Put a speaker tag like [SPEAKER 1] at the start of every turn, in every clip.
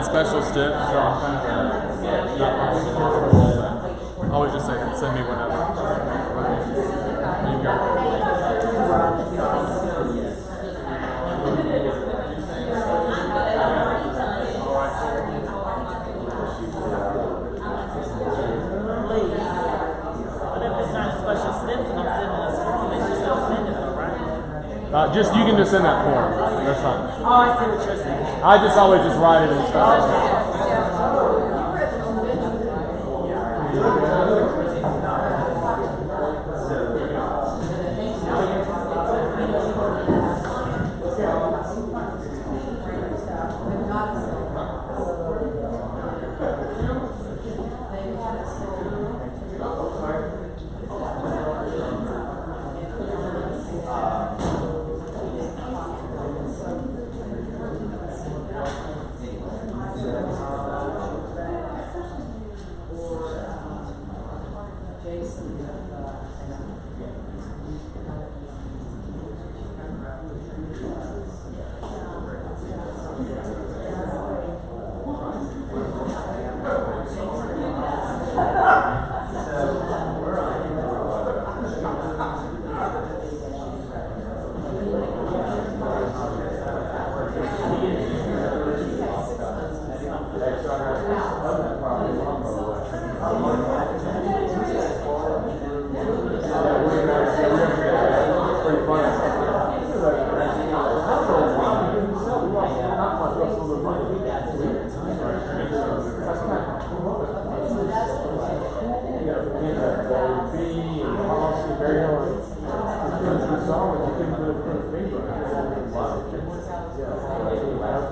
[SPEAKER 1] Special stick, so I'm kind of always just say send me whatever. You got it.
[SPEAKER 2] What if it's not a special step and I'm sending a form and just don't send it, right?
[SPEAKER 1] You can just send that form. That's fine.
[SPEAKER 2] Oh, I see what you're saying.
[SPEAKER 1] I just always just write it and stuff.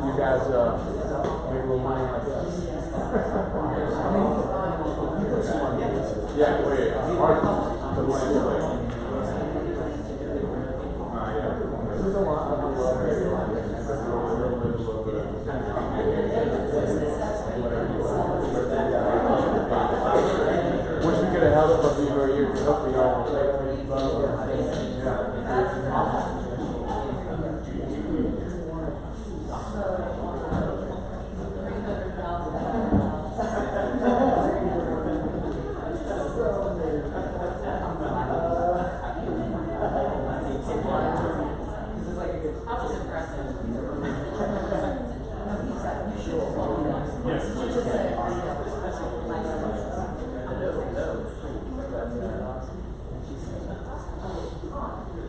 [SPEAKER 1] You guys make a little money like that. Yeah, wait. There's a lot of wish we could have held it for a few more years. Hopefully y'all will say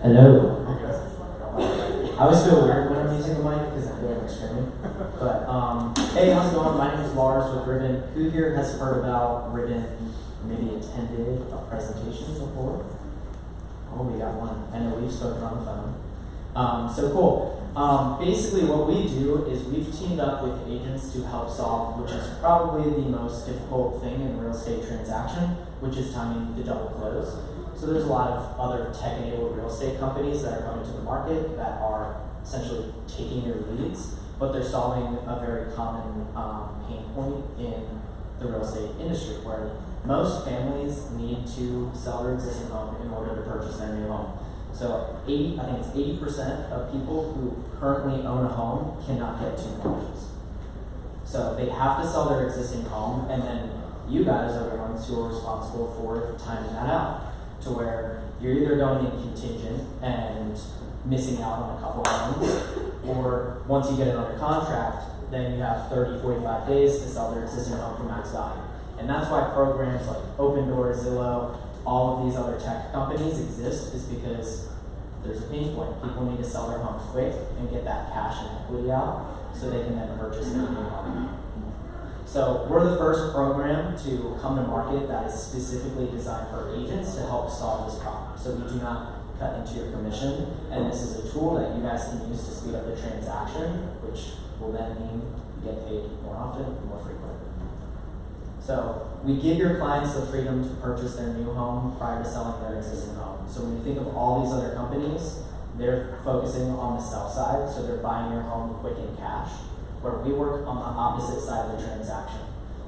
[SPEAKER 3] Hello. I always feel weird when I'm using the mic because I feel like I'm screaming. But hey, how's it going? My name is Lars with Ribbon. Who here has heard about Ribbon? Maybe attended a presentation before? Oh, we got one. I know we've spoken on the phone. So cool. Basically, what we do is we've teamed up with agents to help solve, which is probably the most difficult thing in a real estate transaction, which is timing the double close. So there's a lot of other tech-enabled real estate companies that are coming to the market that are essentially taking your leads, but they're solving a very common pain point in the real estate industry, where most families need to sell their existing home in order to purchase their new home. So I think it's 80% of people who currently own a home cannot get two mortgages. So they have to sell their existing home, and then you guys are the ones who are responsible for timing that out to where you're either going in contingent and missing out on a couple homes, or once you get it under contract, then you have 30, 45 days to sell their existing home for max value. And that's why programs like Open Door, Zillow, all of these other tech companies exist, is because there's a pain point. People need to sell their homes quick and get that cash and equity out so they can then purchase their new home. So we're the first program to come to market that is specifically designed for agents to help solve this problem. So we do not cut into your commission, and this is a tool that you guys can use to speed up the transaction, which will then mean you get paid more often and more frequently. So we give your clients the freedom to purchase their new home prior to selling their existing home. So when you think of all these other companies, they're focusing on the sell side, so they're buying your home quick in cash, where we work on the opposite side of the transaction.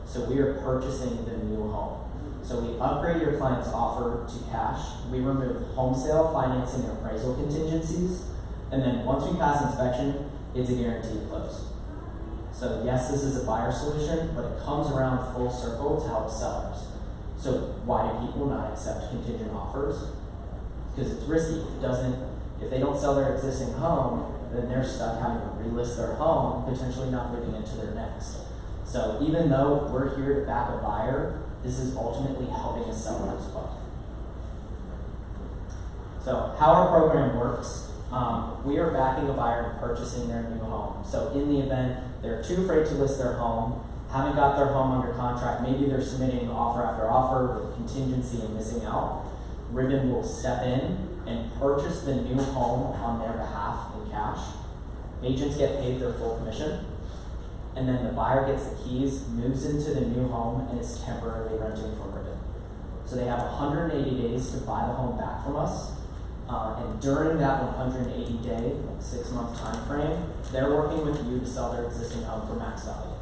[SPEAKER 3] So we are purchasing the new home. So we upgrade your client's offer to cash. We remove home sale, financing, and appraisal contingencies. And then once we pass inspection, it's a guaranteed close. So yes, this is a buyer solution, but it comes around full circle to help sellers. So why do people not accept contingent offers? Because it's risky. If they don't sell their existing home, then they're stuck having to relist their home, potentially not moving into their next. So even though we're here to back a buyer, this is ultimately helping a seller as well. So how our program works, we are backing a buyer in purchasing their new home. So in the event they're too afraid to list their home, haven't got their home under contract, maybe they're submitting offer after offer with contingency and missing out, Ribbon will step in and purchase the new home on their behalf in cash. Agents get paid their full commission, and then the buyer gets the keys, moves into the new home, and is temporarily renting from Ribbon. So they have 180 days to buy the home back from us. And during that 180-day, 6-month time frame, they're working with you to sell their existing home for max value.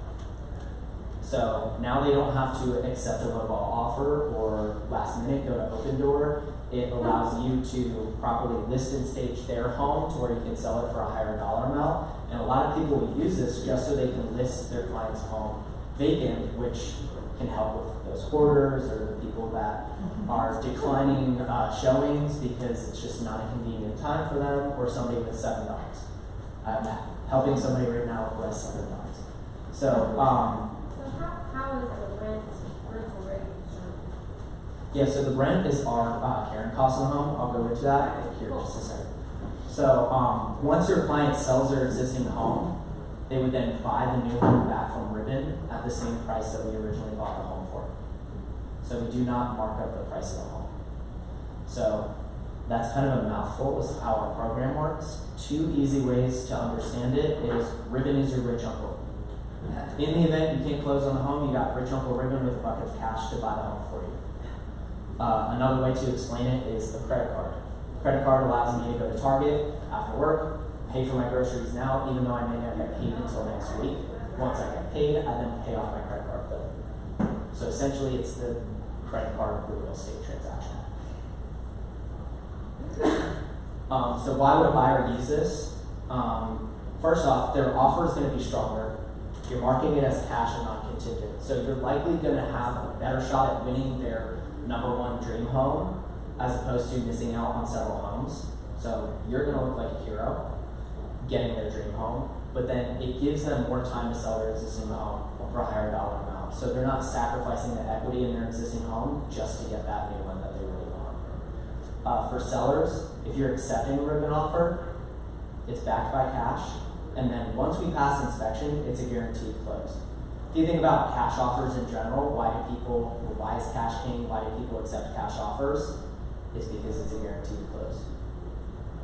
[SPEAKER 3] So now they don't have to accept a lowball offer or last minute go to Open Door. It allows you to properly list and stage their home to where you can sell it for a higher dollar amount. And a lot of people will use this just so they can list their client's home vacant, which can help with those hoarders or the people that are declining showings because it's just not a convenient time for them, or somebody with $7. I'm helping somebody right now with less $7. So,
[SPEAKER 4] how is the rental rate?
[SPEAKER 3] yeah, so the rent is our carrying cost on the home. I'll go into that here in just a second. So once your client sells their existing home, they would then buy the new home back from Ribbon at the same price that we originally bought the home for. So we do not mark up the price of the home. So that's kind of a mouthful as to how our program works. 2 easy ways to understand it is Ribbon is your rich uncle. In the event you can't close on the home, you got rich Uncle Ribbon with a bucket of cash to buy the home for you. Another way to explain it is the credit card. Credit card allows me to go to Target after work, pay for my groceries now, even though I may not get paid until next week. Once I get paid, I then pay off my credit card bill. So essentially, it's the credit card for real estate transaction. So why would a buyer use this? First off, their offer is going to be stronger. You're marking it as cash and not contingent. So you're likely going to have a better shot at winning their #1 dream home as opposed to missing out on several homes. So you're going to look like a hero getting their dream home, but then it gives them more time to sell their existing home for a higher dollar amount. So they're not sacrificing the equity in their existing home just to get that new one that they really want. For sellers, if you're accepting a Ribbon offer, it's backed by cash. And then once we pass inspection, it's a guaranteed close. If you think about cash offers in general, why is cash king? Why do people accept cash offers? It's because it's a guaranteed close.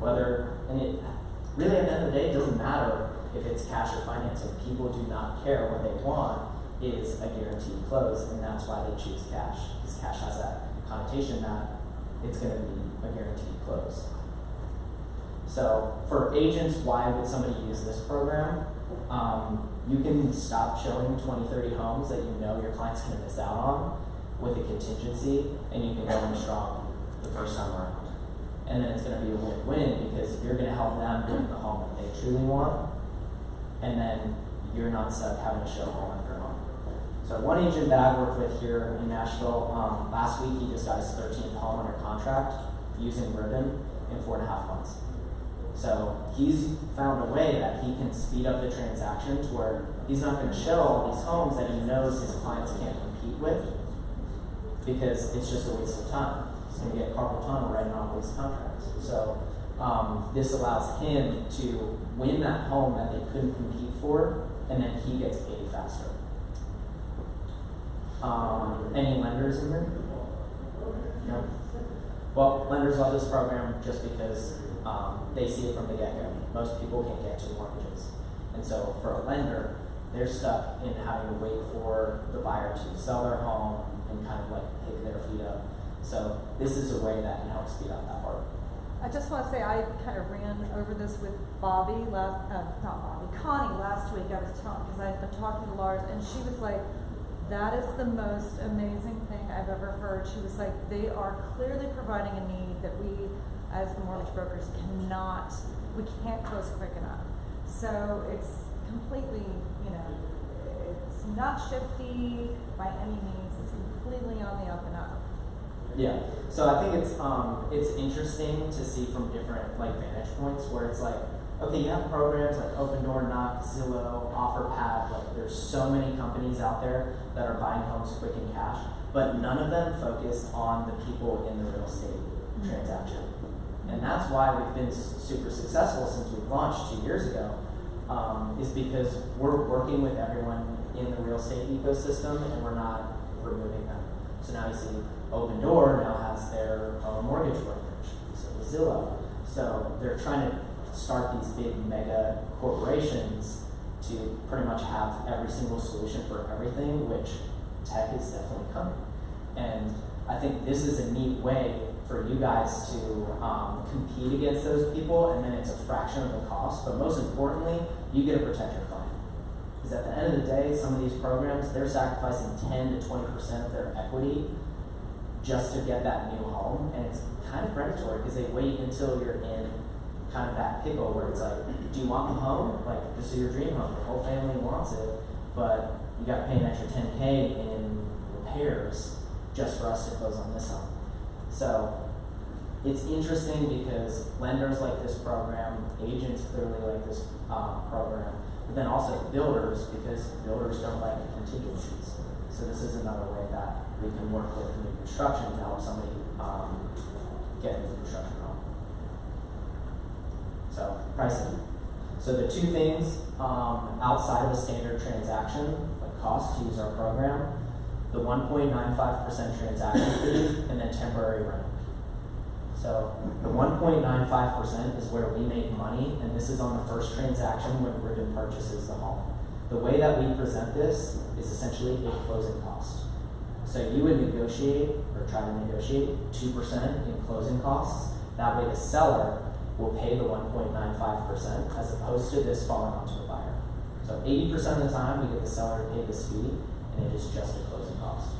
[SPEAKER 3] Really at the end of the day, it doesn't matter if it's cash or financing. People do not care. What they want is a guaranteed close, and that's why they choose cash. Because cash has that connotation that it's going to be a guaranteed close. So for agents, why would somebody use this program? You can stop showing 20, 30 homes that you know your client's going to miss out on with a contingency, and you can go in strong the first time around. And then it's going to be a win-win because you're going to help them win the home that they truly want, and then you're not stuck having to show home after home. So one agent that I worked with here in Nashville, last week he just got his 13th home under contract using Ribbon in 4.5 months. So he's found a way that he can speed up the transaction to where he's not going to show all these homes that he knows his clients can't compete with because it's just a waste of time. He's going to get carpal tunnel writing off these contracts. So this allows him to win that home that they couldn't compete for, and then he gets paid faster. Any lenders in here? No? Well, lenders love this program just because they see it from the get-go. Most people can't get to mortgages. And so for a lender, they're stuck in having to wait for the buyer to sell their home and kind of like pick their feet up. So this is a way that can help speed up that part.
[SPEAKER 5] I just want to say I kind of ran over this with Connie last week. I was telling, because I had been talking to Lars, and she was like, that is the most amazing thing I've ever heard. She was like, they are clearly providing a need that we, as the mortgage brokers, we can't close quick enough. So it's completely, it's not shifty by any means. It's completely on the up and up.
[SPEAKER 3] Yeah. So I think it's interesting to see from different vantage points where it's like, okay, you have programs like Open Door, Knock, Zillow, OfferPad. Like there's so many companies out there that are buying homes quick and cash, but none of them focus on the people in the real estate transaction. And that's why we've been super successful since we've launched 2 years ago, is because we're working with everyone in the real estate ecosystem and we're not removing them. So now you see Open Door now has their own mortgage brokerage, so does Zillow. So they're trying to start these big mega corporations to pretty much have every single solution for everything, which tech is definitely coming. And I think this is a neat way for you guys to compete against those people, and then it's a fraction of the cost. But most importantly, you get to protect your client. Because at the end of the day, some of these programs, they're sacrificing 10 to 20% of their equity just to get that new home. And it's kind of predatory because they wait until you're in kind of that pickle where it's like, do you want the home? Like, this is your dream home. Your whole family wants it, but you got to pay an extra $10K in repairs just for us to close on this home. So it's interesting because lenders like this program, agents clearly like this program, but then also builders, because builders don't like contingencies. So this is another way that we can work with new construction to help somebody get a new construction home. So pricing. So the two things outside of a standard transaction, like cost to use our program, the 1.95% transaction fee, and then temporary rent. So the 1.95% is where we make money, and this is on the first transaction when Ribbon purchases the home. The way that we present this is essentially a closing cost. So you would negotiate, or try to negotiate, 2% in closing costs. That way the seller will pay the 1.95% as opposed to this falling onto the buyer. So 80% of the time we get the seller to pay this fee, and it is just a closing cost.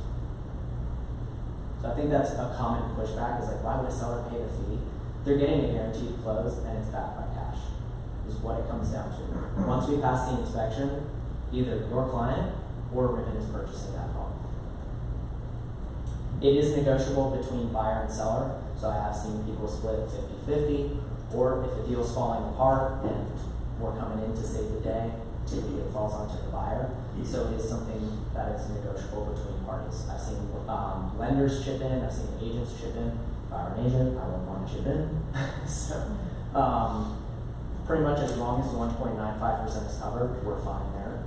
[SPEAKER 3] So I think that's a common pushback, is like, why would a seller pay the fee? They're getting a guaranteed close and it's backed by cash, is what it comes down to. Once we pass the inspection, either your client or Ribbon is purchasing that home. It is negotiable between buyer and seller, so I have seen people split 50-50, or if a deal's falling apart and we're coming in to save the day, typically it falls onto the buyer. So it is something that is negotiable between parties. I've seen lenders chip in, I've seen agents chip in. If I were an agent, I would want to chip in. So pretty much as long as the 1.95% is covered, we're fine there.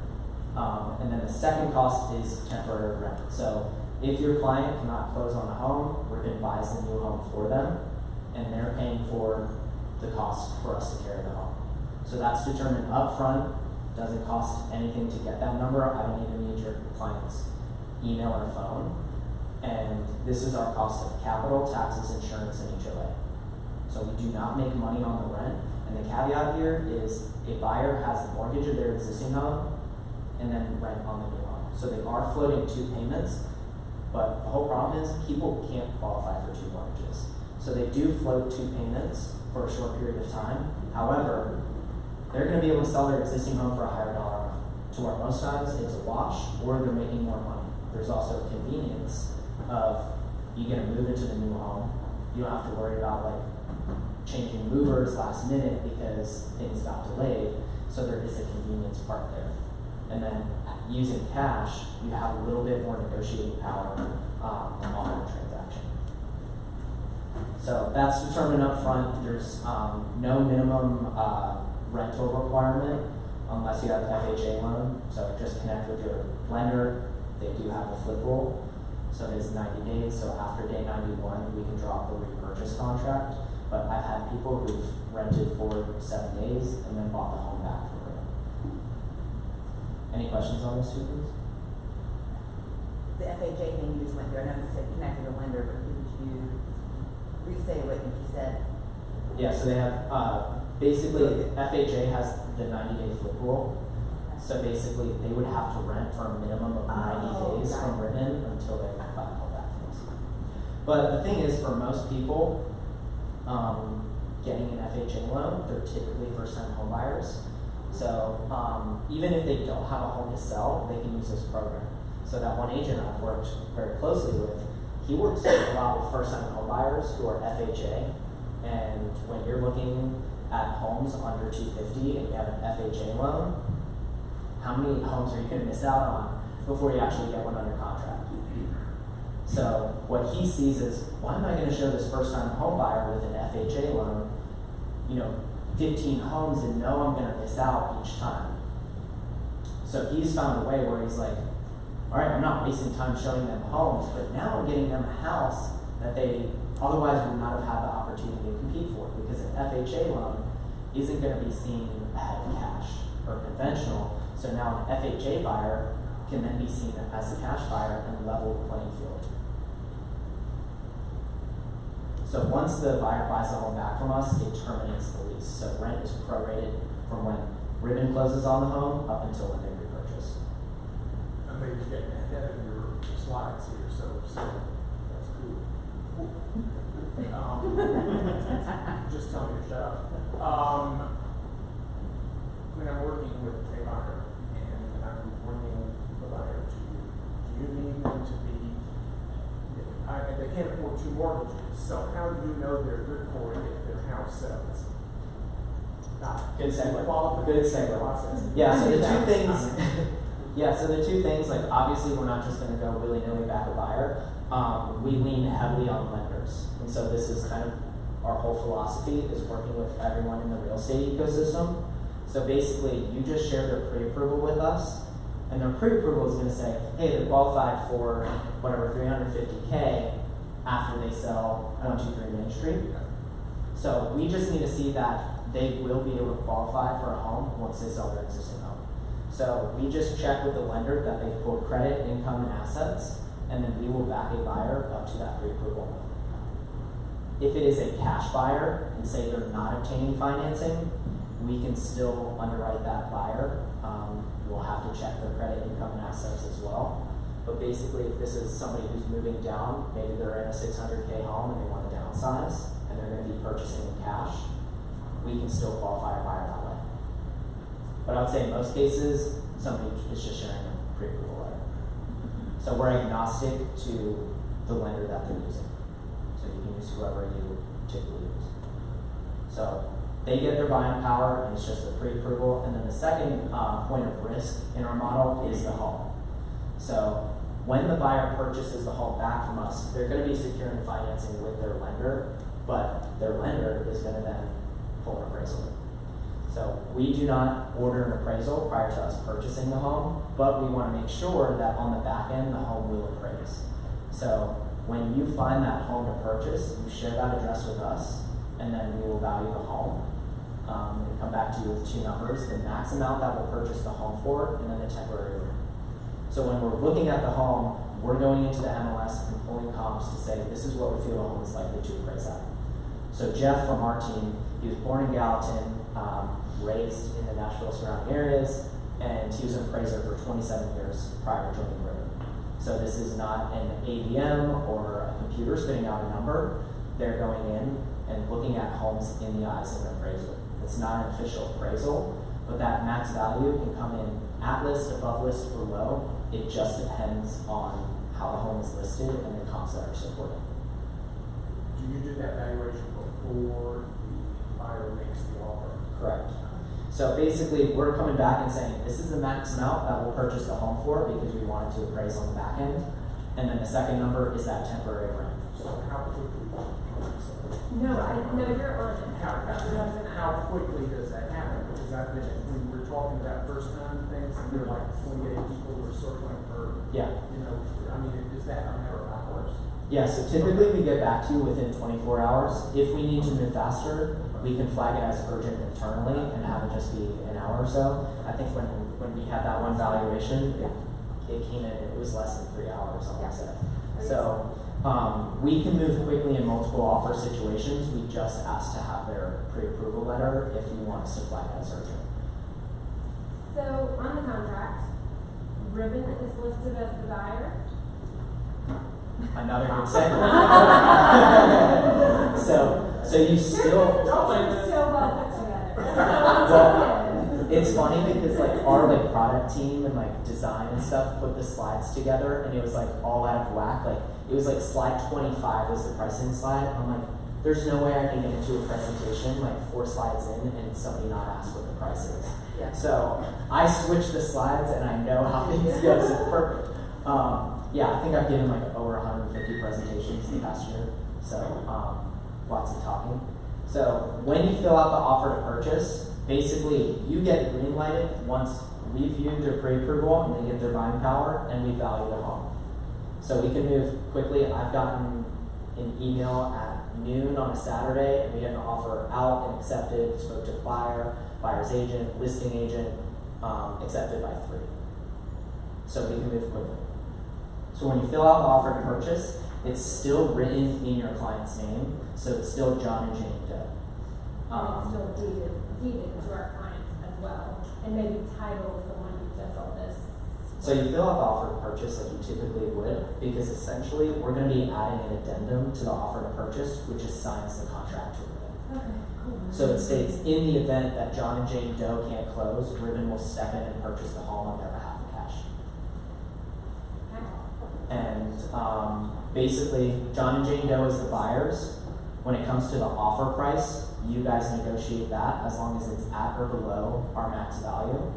[SPEAKER 3] And then the second cost is temporary rent. So if your client cannot close on a home, Ribbon buys the new home for them, and they're paying for the cost for us to carry the home. So that's determined upfront. Doesn't cost anything to get that number. I don't even need your client's email or phone. And this is our cost of capital, taxes, insurance, and HOA. So we do not make money on the rent. And the caveat here is a buyer has the mortgage of their existing home and then rent on the new home. So they are floating 2 payments, but the whole problem is people can't qualify for 2 mortgages. So they do float 2 payments for a short period of time. However, they're going to be able to sell their existing home for a higher dollar amount, to where most times it's a wash or they're making more money there's also convenience of you get to move into the new home. You don't have to worry about like changing movers last minute because things got delayed. So there is a convenience part there. And then using cash, you have a little bit more negotiating power on the transaction. So that's determined up front. There's no minimum rental requirement unless you have an FHA loan. So just connect with your lender. They do have a flip rule. So it is 90 days. So after day 91, we can drop the repurchase contract. But I've had people who've rented for 7 days and then bought the home back for real. Any questions on this, two please?
[SPEAKER 6] The FHA thing you just went through, I know you said connect with a lender, but could you re-say what you said?
[SPEAKER 3] Yeah, so they have, basically, FHA has the 90-day flip rule. So basically, they would have to rent for a minimum of 90 days from Ribbon until they buy the home back from us. But the thing is, for most people, getting an FHA loan, they're typically first-time home buyers. So even if they don't have a home to sell, they can use this program. So that one agent I've worked very closely with, he works a lot with first-time home buyers who are FHA. And when you're looking at homes under 250 and you have an FHA loan, how many homes are you going to miss out on before you actually get one under contract? So what he sees is, why am I going to show this first-time home buyer with an FHA loan, 15 homes and know I'm going to miss out each time? So he's found a way where he's like, all right, I'm not wasting time showing them homes, but now I'm getting them a house that they otherwise would not have had the opportunity to compete for, because an FHA loan isn't going to be seen ahead of cash or conventional. So now an FHA buyer can then be seen as a cash buyer and level the playing field. So once the buyer buys the home back from us, it terminates the lease. So rent is prorated from when Ribbon closes on the home up until when they repurchase.
[SPEAKER 7] I may be getting ahead of your slides here, so that's cool. Just tell me to shut up. When I'm working with a buyer and I'm bringing the buyer to you, do you need them to be, they can't afford 2 mortgages, so how do you know they're good for it if their house sells?
[SPEAKER 3] Good segue.
[SPEAKER 7] Qualification
[SPEAKER 3] Good segue.
[SPEAKER 7] process.
[SPEAKER 3] Yeah, so the two things, like obviously we're not just going to go willy-nilly back a buyer. We lean heavily on lenders. And so this is kind of our whole philosophy, is working with everyone in the real estate ecosystem. So basically, you just share their pre-approval with us, and their pre-approval is going to say, hey, they're qualified for whatever, $350K after they sell 123 Main Street. So we just need to see that they will be able to qualify for a home once they sell their existing home. So we just check with the lender that they've pulled credit, income, and assets, and then we will back a buyer up to that pre-approval. If it is a cash buyer and say they're not obtaining financing, we can still underwrite that buyer. We'll have to check their credit, income, and assets as well. But basically, if this is somebody who's moving down, maybe they're in a $600K home and they want to downsize, and they're going to be purchasing in cash, we can still qualify a buyer that way. But I would say in most cases, somebody is just sharing a pre-approval letter. So we're agnostic to the lender that they're using. So you can use whoever you typically use. So they get their buying power, and it's just a pre-approval. And then the second point of risk in our model is the home. So when the buyer purchases the home back from us, they're going to be securing the financing with their lender, but their lender is going to then pull an appraisal. So we do not order an appraisal prior to us purchasing the home, but we want to make sure that on the back end, the home will appraise. So when you find that home to purchase, you share that address with us, and then we will value the home. And come back to you with 2 numbers, the max amount that we'll purchase the home for, and then the temporary room. So when we're looking at the home, we're going into the MLS and pulling comps to say, this is what we feel the home is likely to appraise at. So Jeff from our team, he was born in Gallatin, raised in the Nashville surrounding areas, and he was an appraiser for 27 years prior to joining Ribbon. So this is not an AVM or a computer spitting out a number. They're going in and looking at homes in the eyes of an appraiser. It's not an official appraisal, but that max value can come in at list, above list, or low, It just depends on how the home is listed and the comps that are supported.
[SPEAKER 7] Do you do that valuation before the buyer makes the offer?
[SPEAKER 3] Correct. So basically, we're coming back and saying, this is the max amount that we'll purchase the home for because we want it to appraise on the back end. And then the second number is that temporary rent.
[SPEAKER 7] So how quickly?
[SPEAKER 4] No, you're on it.
[SPEAKER 7] How quickly does that happen? Because I've been, when we were talking about first time things, and they're like 28 people were circling for,
[SPEAKER 3] Yeah.
[SPEAKER 7] you know, I mean, is that a matter of hours?
[SPEAKER 3] Yeah, so typically we get back to you within 24 hours. If we need to move faster, we can flag it as urgent internally and have it just be an hour or so. I think when we had that one valuation, it came in, it was less than 3 hours, I want to say. So we can move quickly in multiple offer situations. We just ask to have their pre-approval letter if you want us to flag it as urgent.
[SPEAKER 4] So on the contract, Ribbon is listed as the buyer.
[SPEAKER 3] Another good segue. so you still.
[SPEAKER 4] You're so well put together.
[SPEAKER 3] Well, it's funny because like our like product team and like design and stuff put the slides together and it was like all out of whack. Like it was like slide 25 was the pricing slide. I'm like, there's no way I can get into a presentation like 4 slides in and somebody not ask what the price is.
[SPEAKER 6] Yeah.
[SPEAKER 3] So I switched the slides and I know how things go. So it's perfect. Yeah, I think I've given like over 150 presentations the past year. So lots of talking. So when you fill out the offer to purchase, basically you get green lighted once we've viewed their pre-approval and they get their buying power and we value the home. So we can move quickly. I've gotten an email at noon on a Saturday and we had an offer out and accepted, spoke to the buyer, buyer's agent, listing agent, accepted by 3. So we can move quickly. So when you fill out the offer to purchase, it's still written in your client's name, so it's still John and Jane Doe.
[SPEAKER 4] And it's still deeded to our clients as well. And maybe title is the one who does all this.
[SPEAKER 3] So you fill out the offer to purchase like you typically would, because essentially we're going to be adding an addendum to the offer to purchase, which assigns the contract to Ribbon.
[SPEAKER 4] Okay, cool.
[SPEAKER 3] So it states, in the event that John and Jane Doe can't close, Ribbon will step in and purchase the home on their behalf in cash. And basically, John and Jane Doe is the buyers. When it comes to the offer price, you guys negotiate that as long as it's at or below our max value.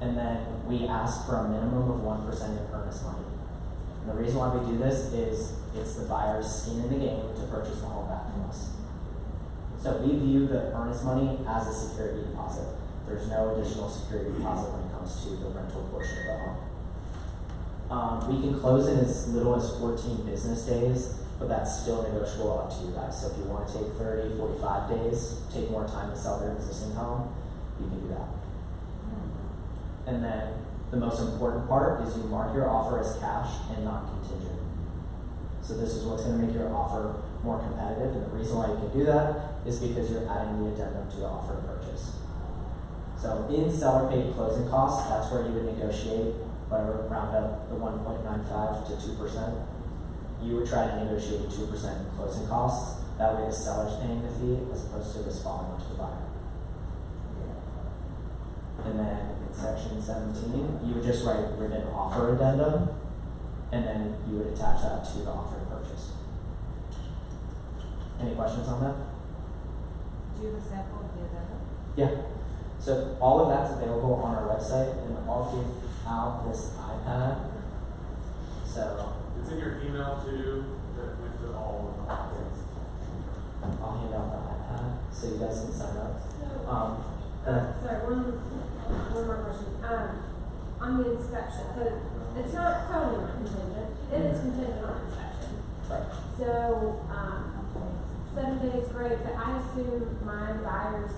[SPEAKER 3] And then we ask for a minimum of 1% in earnest money. And the reason why we do this is it's the buyer's skin in the game to purchase the home back from us. So we view the earnest money as a security deposit. There's no additional security deposit when it comes to the rental portion of the home. We can close in as little as 14 business days, but that's still negotiable up to you guys. So if you want to take 30, 45 days, take more time to sell their existing home, you can do that. And then the most important part is you mark your offer as cash and not contingent. So this is what's going to make your offer more competitive. And the reason why you can do that is because you're adding the addendum to the offer to purchase. So in seller paid closing costs, that's where you would negotiate, whatever, round up the 1.95 to 2%. You would try to negotiate 2% in closing costs. That way the seller's paying the fee as opposed to this falling onto the buyer. And then in section 17, you would just write Ribbon offer addendum, and then you would attach that to the offer to purchase. Any questions on that?
[SPEAKER 5] Do you have a sample of the addendum?
[SPEAKER 3] Yeah. So all of that's available on our website, and I'll give out this iPad. So
[SPEAKER 1] It's in your email too, that went to all of them.
[SPEAKER 3] I'll hand out the iPad so you guys can sign up.
[SPEAKER 4] Sorry, one more question. On the inspection, so it's not totally not contingent, it is contingent on inspection.
[SPEAKER 3] Right.
[SPEAKER 4] So, 7 days, great, but I assume my buyers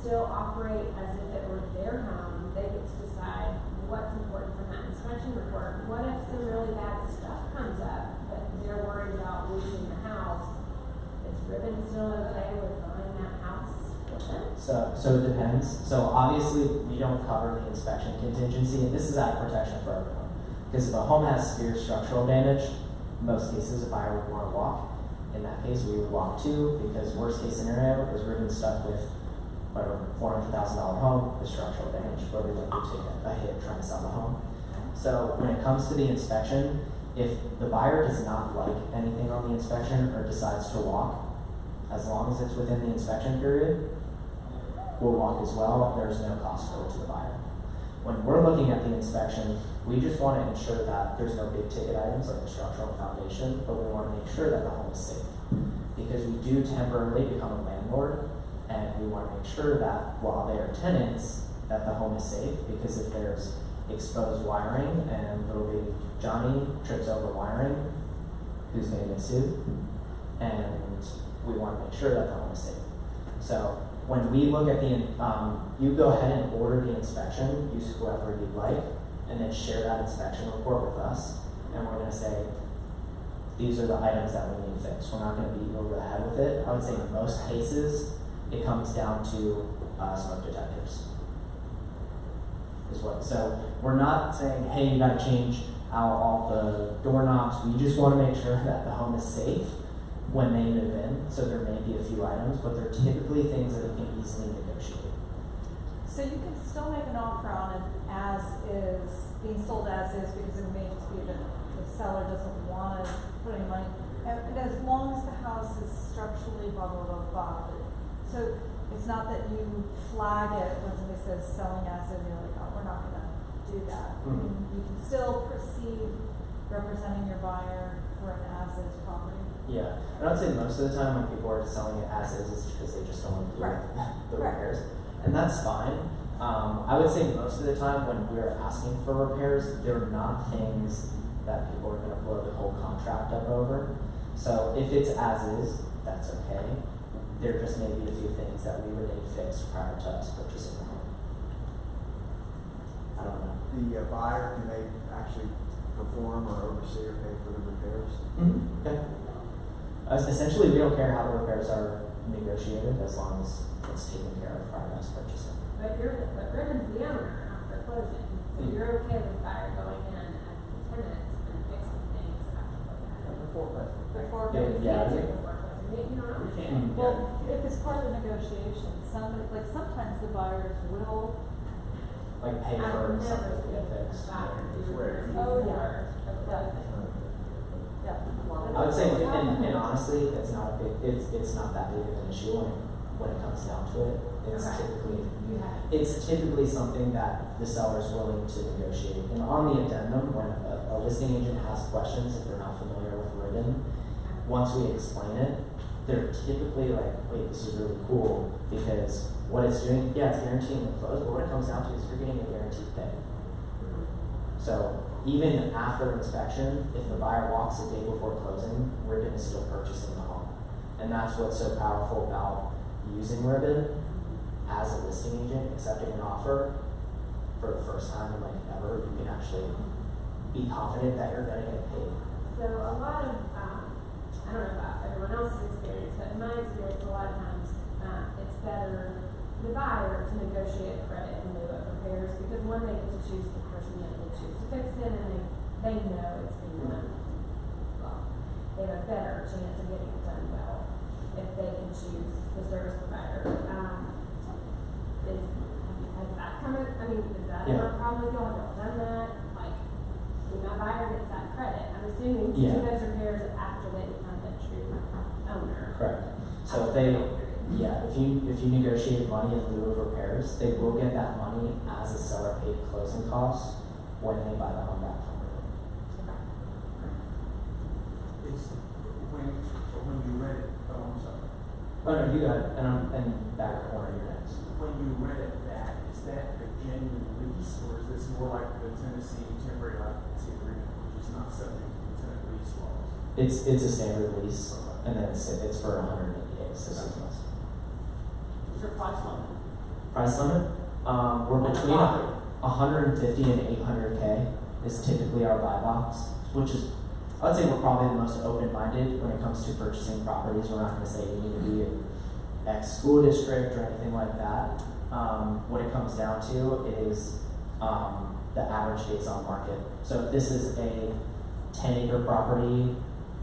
[SPEAKER 4] still operate as if it were their home. They get to decide what's important from that inspection report. What if some really bad stuff comes up, but they're worried about losing the house? Is Ribbon still okay with buying that house with them?
[SPEAKER 3] So it depends. So obviously we don't cover the inspection contingency, and this is out of protection for everyone. Because if a home has severe structural damage, in most cases a buyer would want to walk. In that case, we would walk too, because worst case scenario is Ribbon stuck with whatever $400,000 home with structural damage, where we would take a hit trying to sell the home. So when it comes to the inspection, if the buyer does not like anything on the inspection or decides to walk, as long as it's within the inspection period, we'll walk as well. There's no cost for it to the buyer. When we're looking at the inspection, we just want to ensure that there's no big ticket items like the structural foundation, but we want to make sure that the home is safe. Because we do temporarily become a landlord, and we want to make sure that while they are tenants, that the home is safe. Because if there's exposed wiring and little baby Johnny trips over wiring, who's going to get sued? And we want to make sure that the home is safe. So when we look at the, you go ahead and order the inspection, use whoever you'd like, and then share that inspection report with us. And we're going to say, these are the items that we need fixed. We're not going to beat you over the head with it. I would say in most cases, it comes down to smoke detectors. So we're not saying, hey, you got to change out all the doorknobs. We just want to make sure that the home is safe when they move in. So there may be a few items, but they're typically things that we can easily negotiate.
[SPEAKER 5] So you can still make an offer on it as is, being sold as is, because it may just be that the seller doesn't want to put any money. And as long as the house is structurally blah, blah, blah, blah. So it's not that you flag it when somebody says selling as is, you're like, oh, we're not going to do that.
[SPEAKER 3] Mm-hmm.
[SPEAKER 5] You can still proceed representing your buyer for an as is property.
[SPEAKER 3] Yeah, and I'd say most of the time when people are selling it as is, it's because they just don't want to do
[SPEAKER 5] Right.
[SPEAKER 3] the
[SPEAKER 5] Right.
[SPEAKER 3] repairs. And that's fine. I would say most of the time when we're asking for repairs, they're not things that people are going to blow the whole contract up over. So if it's as is, that's okay. There just may be a few things that we would need fixed prior to us purchasing the home. I don't know.
[SPEAKER 8] The buyer, can they actually perform or oversee or pay for the repairs?
[SPEAKER 3] Mm-hmm. Okay. Essentially, we don't care how the repairs are negotiated as long as it's taken care of prior to us purchasing.
[SPEAKER 4] But Ribbon's the owner after closing, so you're okay with the buyer going in as the tenant and fixing things after closing?
[SPEAKER 2] Before closing.
[SPEAKER 5] Before
[SPEAKER 3] Yeah,
[SPEAKER 5] closing.
[SPEAKER 3] yeah.
[SPEAKER 4] Before closing, you know what I'm saying?
[SPEAKER 3] Mm.
[SPEAKER 5] Well, if it's part of the negotiation, sometimes the buyers will.
[SPEAKER 3] Like pay
[SPEAKER 4] I've
[SPEAKER 3] for
[SPEAKER 4] never
[SPEAKER 3] something to
[SPEAKER 4] seen
[SPEAKER 3] get
[SPEAKER 4] a
[SPEAKER 3] fixed.
[SPEAKER 4] buyer do
[SPEAKER 8] Swear.
[SPEAKER 4] this
[SPEAKER 5] Oh, yeah.
[SPEAKER 4] before the closing.
[SPEAKER 5] Yeah.
[SPEAKER 3] I would say, and honestly, it's not a big, it's not that big of an issue when it comes down to it. It's
[SPEAKER 4] Okay.
[SPEAKER 3] it's typically something that the seller is willing to negotiate. And on the addendum, when a listing agent has questions, if they're not familiar with Ribbon, once we explain it, they're typically like, wait, this is really cool because what it's doing, yeah, it's guaranteeing the close, but what it comes down to is you're getting a guaranteed pay. So even after inspection, if the buyer walks the day before closing, Ribbon is still purchasing the home. And that's what's so powerful about using Ribbon as a listing agent, accepting an offer for the first time in like ever. You can actually be confident that you're going to get paid.
[SPEAKER 4] So a lot of, I don't know about everyone else's experience, but in my experience, a lot of times it's better for the buyer to negotiate credit in lieu of repairs because one, they get to choose the person that they choose to fix it, and they know it's being done well. They have a better chance of getting it done well if they can choose the service provider. Has that come in, I mean, is that
[SPEAKER 3] Yeah.
[SPEAKER 4] a problem with y'all? Have y'all done that? Like, when my buyer gets that credit, I'm assuming to
[SPEAKER 3] Yeah.
[SPEAKER 4] do those repairs after they become the true owner.
[SPEAKER 3] Correct. So if you negotiate money in lieu of repairs, they will get that money as a seller paid closing costs when they buy the home back from Ribbon.
[SPEAKER 7] It's when you rent it, I'm sorry.
[SPEAKER 3] Oh no, you got it, and back corner, you're next.
[SPEAKER 7] When you rent it back, is that a genuine lease, or is this more like the Tennessee temporary occupancy agreement, which is not subject to the tenant lease laws?
[SPEAKER 3] It's a standard lease, and then it's for 180 days, so 6 months.
[SPEAKER 2] What's your price limit?
[SPEAKER 3] Price limit? We're between
[SPEAKER 2] Property.
[SPEAKER 3] 150 and 800K is typically our buy box, which is, I'd say we're probably the most open-minded when it comes to purchasing properties. We're not going to say you need to be in X school district or anything like that. What it comes down to is the average days on market. So if this is a 10-acre property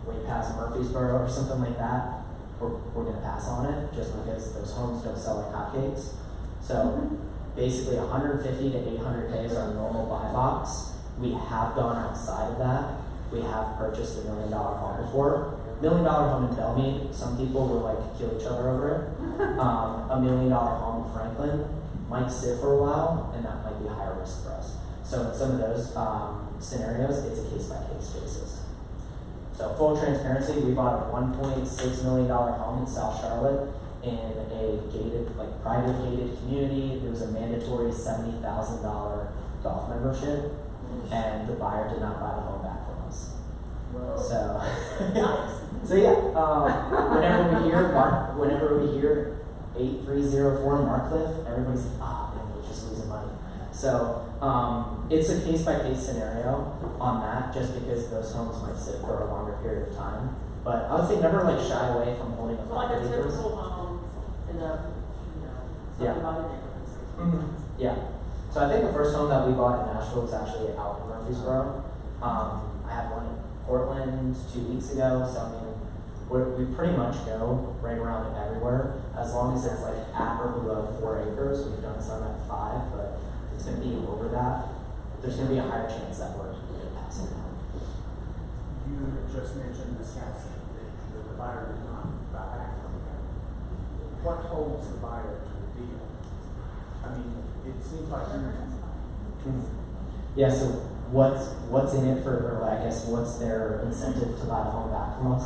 [SPEAKER 3] way past Murfreesboro or something like that, we're going to pass on it just because those homes don't sell like hotcakes. So basically 150 to 800K is our normal buy box. We have gone outside of that. We have purchased $1 million home before. $1 million home in Belmead, some people will like kill each other over it. $1 million home in Franklin might sit for a while, and that might be higher risk for us. So in some of those scenarios, it's a case-by-case basis. So full transparency, we bought a $1.6 million home in South Charlotte in a gated, like private gated community. There was a mandatory $70,000 golf membership, and the buyer did not buy the home back from us. So, so yeah. Whenever we hear 8304 Markcliff, everybody's like, man, we're just losing money. So it's a case-by-case scenario on that, just because those homes might sit for a longer period of time. But I would say never like shy away from holding a
[SPEAKER 2] So like a
[SPEAKER 3] property first.
[SPEAKER 2] typical home in a,
[SPEAKER 3] Yeah.
[SPEAKER 2] subdivided neighborhood.
[SPEAKER 3] Mm-hmm. Yeah. So I think the first home that we bought in Nashville was actually out in Murfreesboro. I had one in Portland 2 weeks ago, so I mean, we pretty much go right around everywhere, as long as it's like at or below 4 acres. We've done some at 5, but it's going to be over that. There's going to be a higher chance that we're going to pass it down.
[SPEAKER 7] You just mentioned this house that the buyer did not buy back from you. What holds the buyer to the deal? I mean, it seems like you're.
[SPEAKER 3] Yeah, so what's in it for, or I guess what's their incentive to buy the home back from us?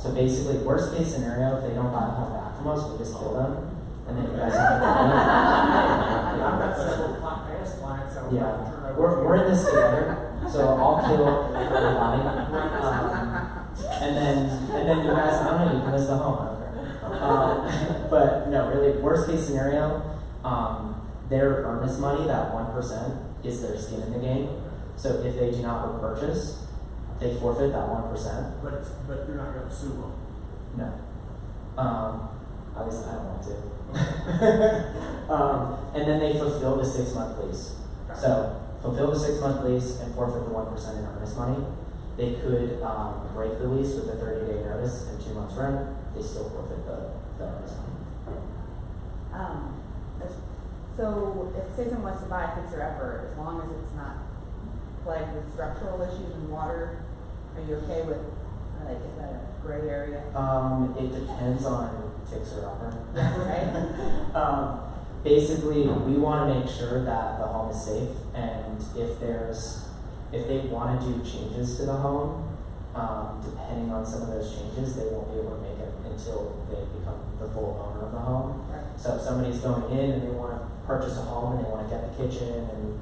[SPEAKER 3] So basically, worst case scenario, if they don't buy the home back from us, we just kill them, and then you guys have to
[SPEAKER 7] I've got several past clients that would like to turn over.
[SPEAKER 3] we're in this together, so I'll kill everybody. And then you guys, I don't know, you can list the home, I don't care. But no, really, worst case scenario, their earnest money, that 1%, is their skin in the game. So if they do not repurchase, they forfeit that 1%.
[SPEAKER 7] But you're not going to sue them.
[SPEAKER 3] No. At least I don't want to. And then they fulfill the 6-month lease. So fulfill the 6-month lease and forfeit the 1% in earnest money. They could break the lease with a 30-day notice and 2 months rent. They still forfeit the earnest money.
[SPEAKER 6] So if say someone wants to buy a fixer-upper, as long as it's not plagued with structural issues and water, are you okay with, like, is that a gray area?
[SPEAKER 3] It depends on fixer-upper.
[SPEAKER 6] Right?
[SPEAKER 3] Basically, we want to make sure that the home is safe, and if they want to do changes to the home, depending on some of those changes, they won't be able to make it until they become the full owner of the home.
[SPEAKER 6] Right.
[SPEAKER 3] So if somebody's going in and they want to purchase a home and they want to get the kitchen and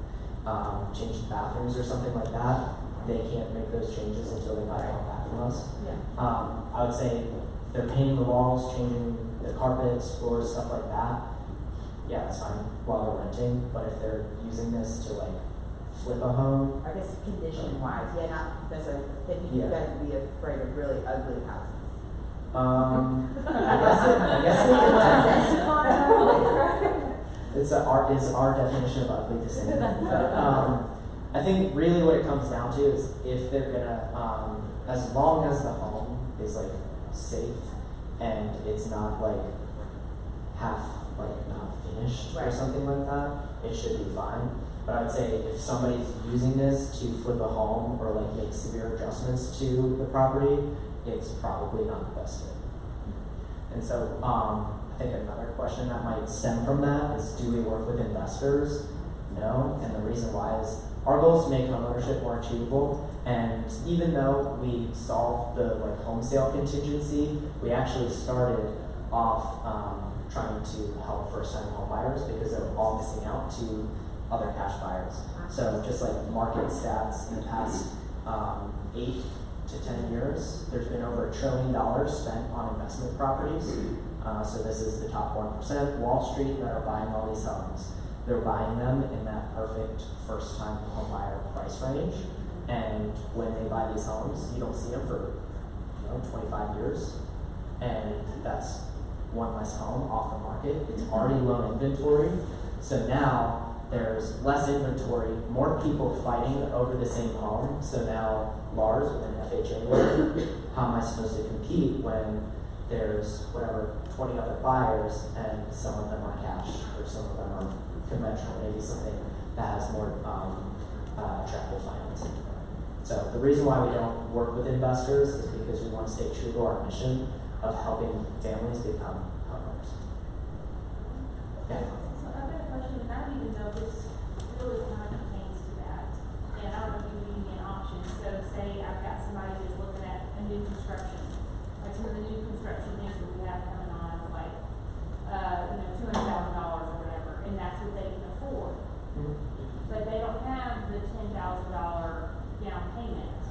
[SPEAKER 3] change the bathrooms or something like that, they can't make those changes until they buy the home back from us.
[SPEAKER 6] Yeah.
[SPEAKER 3] I would say if they're painting the walls, changing the carpets, floors, stuff like that, yeah, that's fine while they're renting. But if they're using this to like flip a home,
[SPEAKER 6] I guess condition-wise, yeah, not necessarily, if you
[SPEAKER 3] Yeah.
[SPEAKER 6] guys would be afraid of really ugly houses.
[SPEAKER 3] I guess it depends. It's our definition of ugly the same. I think really what it comes down to is if they're gonna, as long as the home is like safe and it's not like not finished or
[SPEAKER 6] Right.
[SPEAKER 3] something like that, it should be fine. But I'd say if somebody's using this to flip a home or like make severe adjustments to the property, it's probably not the best fit. And so I think another question that might stem from that is, do we work with investors? No, and the reason why is our goal is to make homeownership more achievable. And even though we solved the like home sale contingency, we actually started off trying to help first-time home buyers because they were all missing out to other cash buyers. So just like market stats in the past 8 to 10 years, there's been over $1 trillion spent on investment properties. So this is the top 1%, Wall Street, that are buying all these homes. They're buying them in that perfect first-time home buyer price range. And when they buy these homes, you don't see them for 25 years. And that's one less home off the market. It's already low inventory. So now there's less inventory, more people fighting over the same home. So now Lars with an FHA loan, how am I supposed to compete when there's 20 other buyers and some of them are cash or some of them are conventional, maybe something that has more attractive financing. So the reason why we don't work with investors is because we want to stay true to our mission of helping families become homeowners. Yeah.
[SPEAKER 9] So I've got a question, and I don't even know if this really kind of pertains to that. And I don't know if you give me an option. So say I've got somebody who's looking at a new construction, like some of the new construction things that we have coming on, like, $200,000 or whatever, and that's what they can afford. But they don't have the $10,000 down payment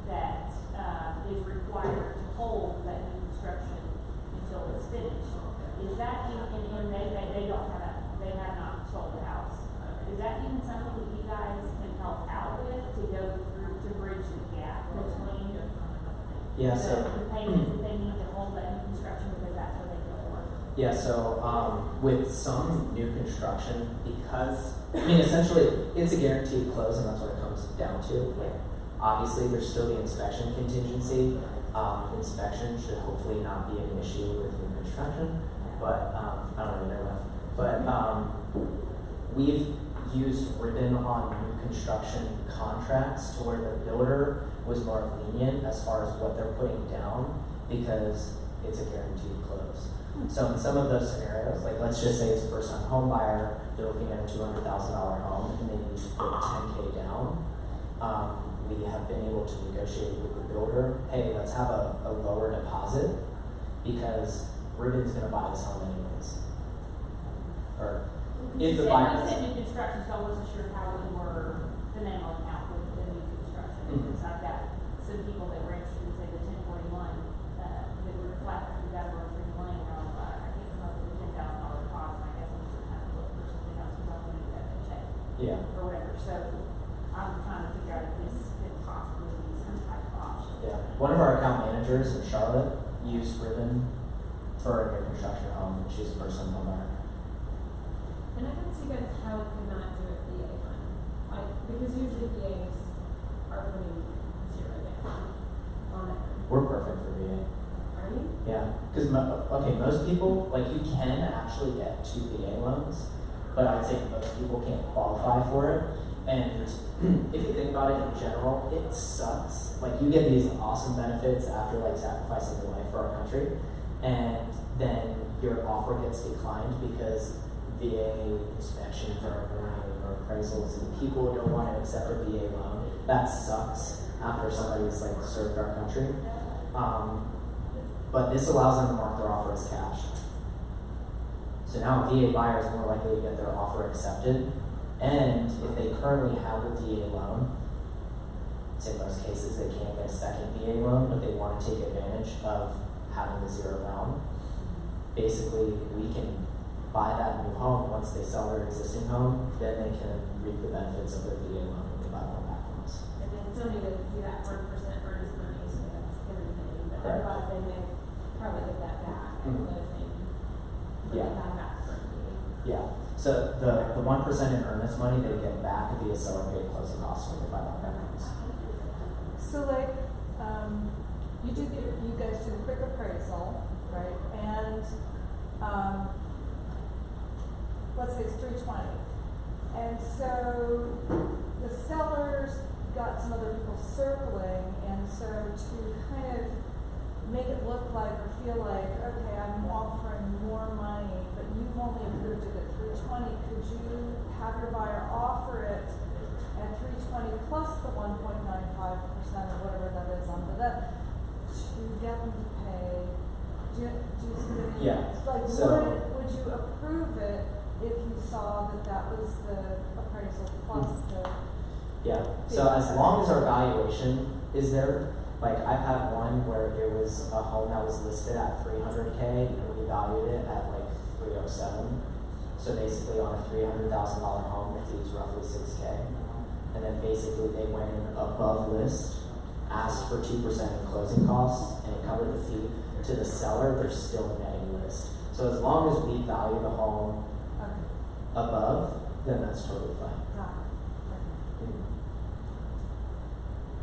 [SPEAKER 9] that is required to hold that new construction until it's finished. Is that even, and they don't have that, they have not sold the house. Is that even something that you guys can help out with to go through, to bridge the gap between
[SPEAKER 3] Yeah, so
[SPEAKER 9] the payments that they need to hold that new construction because that's what they can afford?
[SPEAKER 3] yeah, so with some new construction, because I mean essentially it's a guaranteed close, and that's what it comes down to. Like obviously there's still the inspection contingency. Inspection should hopefully not be an issue with new construction, but I don't really know. But we've used ribbon on new construction contracts to where the builder was more lenient as far as what they're putting down because it's a guaranteed close. So in some of those scenarios, like let's just say it's a first-time home buyer, they're looking at a $200,000 home and they need to put $10K down. We have been able to negotiate with the builder, hey, let's have a lower deposit because Ribbon's going to buy this home anyways. Or if the buyer
[SPEAKER 9] You said new construction, so I wasn't sure how we were the name on account with the new construction. Because I've got some people that were interested in, say, the 1041 that were flat, we got over $3 million. I can't come up with a $10,000 deposit. I guess I'm just kind of looking for something else because I want to get that check or whatever. So I'm trying to figure out if this could possibly be some type of option.
[SPEAKER 3] Yeah. One of our account managers in Charlotte used Ribbon for a new construction home, and she's a first-time home buyer.
[SPEAKER 4] And I can see you guys how we cannot do a VA one. Like, because usually VAs are putting zero down on it.
[SPEAKER 3] We're perfect for VA.
[SPEAKER 4] Are you?
[SPEAKER 3] Yeah, because most people, like you can actually get 2 VA loans, but I'd say most people can't qualify for it. And if you think about it in general, it sucks. Like you get these awesome benefits after like sacrificing your life for our country, and then your offer gets declined because VA inspections are annoying or appraisals, and people don't want to accept a VA loan. That sucks after somebody's like served our country. But this allows them to mark their offer as cash. So now a VA buyer is more likely to get their offer accepted. And if they currently have a VA loan, in most cases they can't get a second VA loan, but they want to take advantage of having the zero down. Basically, we can buy that new home once they sell their existing home, then they can reap the benefits of their VA loan when they buy one back from us.
[SPEAKER 4] And they still need to do that 1% earnest money, so that's everything. But
[SPEAKER 3] Correct.
[SPEAKER 4] otherwise they may probably get that back and closing.
[SPEAKER 3] Yeah.
[SPEAKER 4] That back for me.
[SPEAKER 3] Yeah. So the 1% in earnest money they get back via seller paid closing costs when they buy one back from us.
[SPEAKER 5] So like, you guys do the quick appraisal, right? And let's say it's 320. And so the sellers got some other people circling, and so to kind of make it look like or feel like, okay, I'm offering more money, but you've only approved it at 320, could you have your buyer offer it at 320 plus the 1.95% or whatever that is onto that to get them to pay? Do you see what I mean?
[SPEAKER 3] Yeah.
[SPEAKER 5] Like,
[SPEAKER 3] So-
[SPEAKER 5] would you approve it if you saw that was the appraisal plus the?
[SPEAKER 3] Yeah. So as long as our valuation is there, like I've had one where it was a home that was listed at 300K and we valued it at like 307. So basically on a $300,000 home, the fee is roughly 6K. And then basically they went in above list, asked for 2% in closing costs, and it covered the fee. To the seller, they're still netting list. So as long as we value the home above, then that's totally fine.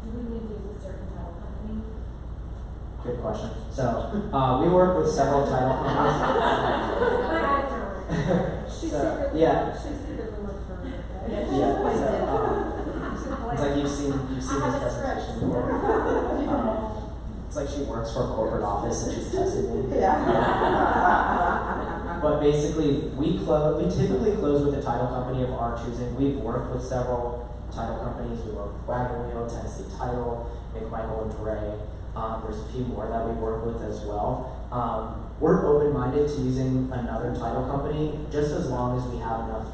[SPEAKER 4] Do we need to use a certain title company?
[SPEAKER 3] Good question. So we work with several title companies.
[SPEAKER 5] She
[SPEAKER 3] So,
[SPEAKER 5] secretly,
[SPEAKER 3] yeah.
[SPEAKER 5] she secretly works for me.
[SPEAKER 3] Yeah. So, It's like you've seen this presentation before. It's like she works for a corporate office and she's testing me.
[SPEAKER 6] Yeah.
[SPEAKER 3] But basically, we typically close with a title company of our choosing. We've worked with several title companies. We work with Wagon Wheel, Tennessee Title, McMichael and Gray. There's a few more that we work with as well. We're open-minded to using another title company just as long as we have enough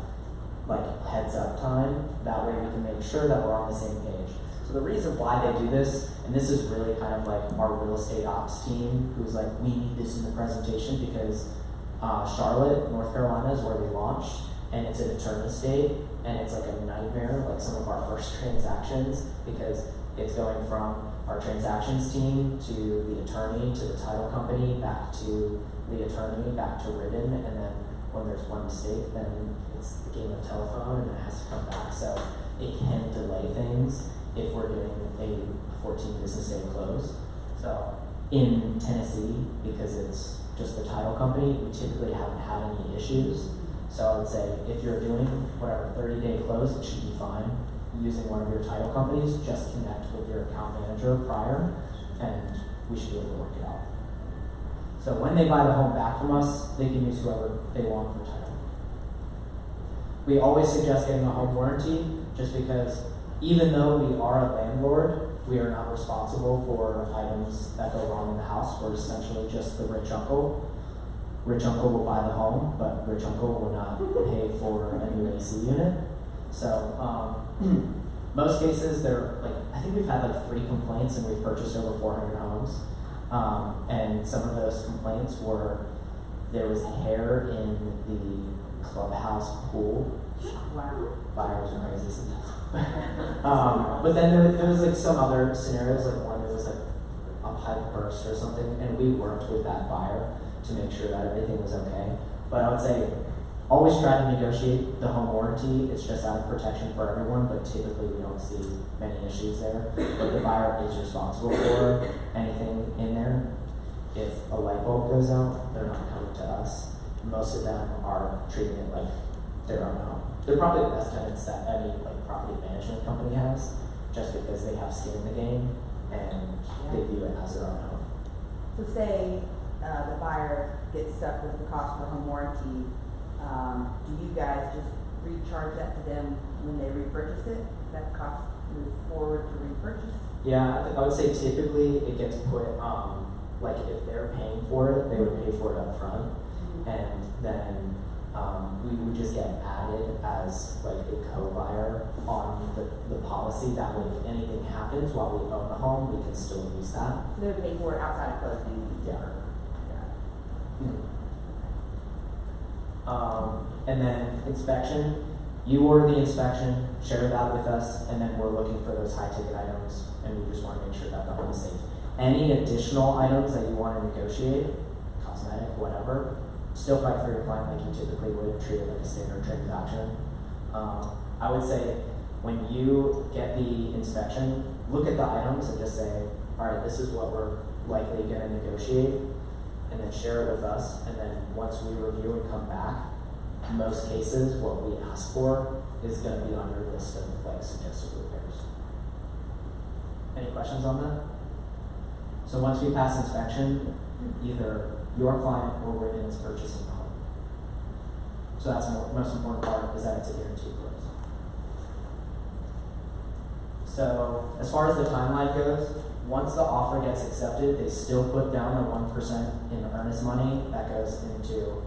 [SPEAKER 3] heads up time. That way we can make sure that we're on the same page. So the reason why they do this, and this is really kind of like our real estate ops team, who's like, we need this in the presentation because Charlotte, North Carolina is where we launched, and it's an attorney state, and it's like a nightmare, like some of our first transactions, because it's going from our transactions team to the attorney to the title company back to the attorney back to written, and then when there's one mistake, then it's the game of telephone and it has to come back. So it can delay things if we're doing a 14 business day close. So in Tennessee, because it's just the title company, we typically haven't had any issues. So I would say if you're doing whatever 30-day close, it should be fine. Using one of your title companies, just connect with your account manager prior, and we should be able to work it out. So when they buy the home back from us, they can use whoever they want for title. We always suggest getting a home warranty, just because even though we are a landlord, we are not responsible for items that go wrong in the house. We're essentially just the rich uncle. Rich uncle will buy the home, but rich uncle will not pay for a new AC unit. So most cases, I think we've had 3 complaints and we've purchased over 400 homes. And some of those complaints were there was hair in the clubhouse pool.
[SPEAKER 6] Wow.
[SPEAKER 3] Buyers are crazy sometimes. But then there was some other scenarios, like one there was a pipe burst or something, and we worked with that buyer to make sure that everything was okay. But I would say always try to negotiate the home warranty. It's just out of protection for everyone, but typically we don't see many issues there. But the buyer is responsible for anything in there. If a light bulb goes out, they're not coming to us. Most of them are treating it like their own home. They're probably the best tenants that any property management company has, just because they have skin in the game and they view it as their own home.
[SPEAKER 6] So say the buyer gets stuck with the cost for home warranty, do you guys just recharge that to them when they repurchase it? Does that cost move forward to repurchase?
[SPEAKER 3] Yeah, I would say typically it gets put, if they're paying for it, they would pay for it up front. And then we would just get added as a co-buyer on the policy. That way if anything happens while we own the home, we can still use that.
[SPEAKER 6] So they would pay for it outside of closing?
[SPEAKER 3] Yeah. And then inspection, you order the inspection, share that with us, and then we're looking for those high ticket items, and we just want to make sure that the home is safe. Any additional items that you want to negotiate, cosmetic, whatever, still fight for your client like you typically would, treat it like a standard transaction. I would say when you get the inspection, look at the items and just say, all right, this is what we're likely going to negotiate, and then share it with us. And then once we review and come back, most cases what we ask for is going to be on your list of suggested repairs. Any questions on that? So once we pass inspection, either your client or Ribbon is purchasing the home. So that's the most important part, is that it's a guaranteed close. So as far as the timeline goes, once the offer gets accepted, they still put down the 1% in earnest money that goes into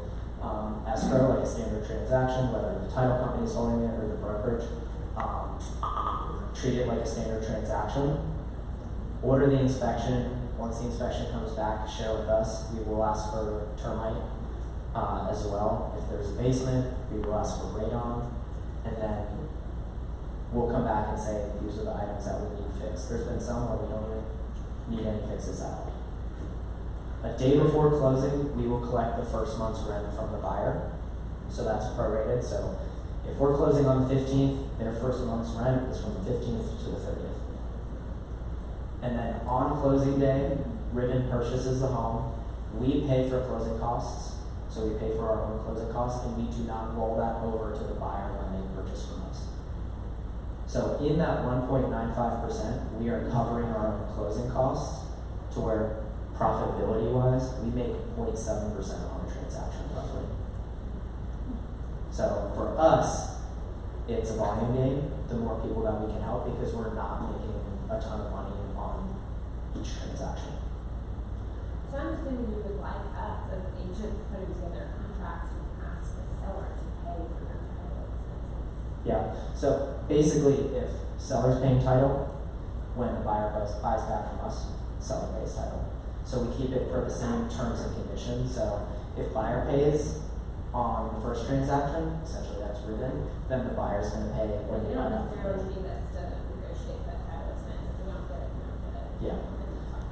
[SPEAKER 3] escrow, like a standard transaction, whether the title company is holding it or the brokerage. Treat it like a standard transaction. Order the inspection. Once the inspection comes back, share with us. We will ask for termite as well. If there's a basement, we will ask for radon, and then we'll come back and say these are the items that we need fixed. There's been some where we don't even need any fixes at all. A day before closing, we will collect the first month's rent from the buyer. So that's prorated. So if we're closing on the 15th, their first month's rent is from the 15th to the 30th. And then on closing day, Ribbon purchases the home. We pay for closing costs. So we pay for our own closing costs, and we do not roll that over to the buyer when they purchase from us. So in that 1.95%, we are covering our own closing costs to where profitability-wise, we make 0.7% on a transaction roughly. So for us, it's a volume game. The more people that we can help, because we're not making a ton of money on each transaction.
[SPEAKER 4] So I'm assuming you would like us as agents putting together contracts and ask the seller to pay for their title expenses.
[SPEAKER 3] Yeah, so basically if seller's paying title, when the buyer buys back from us, seller pays title. So we keep it for the same terms and conditions. So if buyer pays on the first transaction, essentially that's Ruben, then the buyer's going to pay when
[SPEAKER 4] You
[SPEAKER 3] they
[SPEAKER 4] don't
[SPEAKER 3] buy that.
[SPEAKER 4] necessarily need us to negotiate that title expense. If we don't get it, we don't get it.
[SPEAKER 3] Yeah.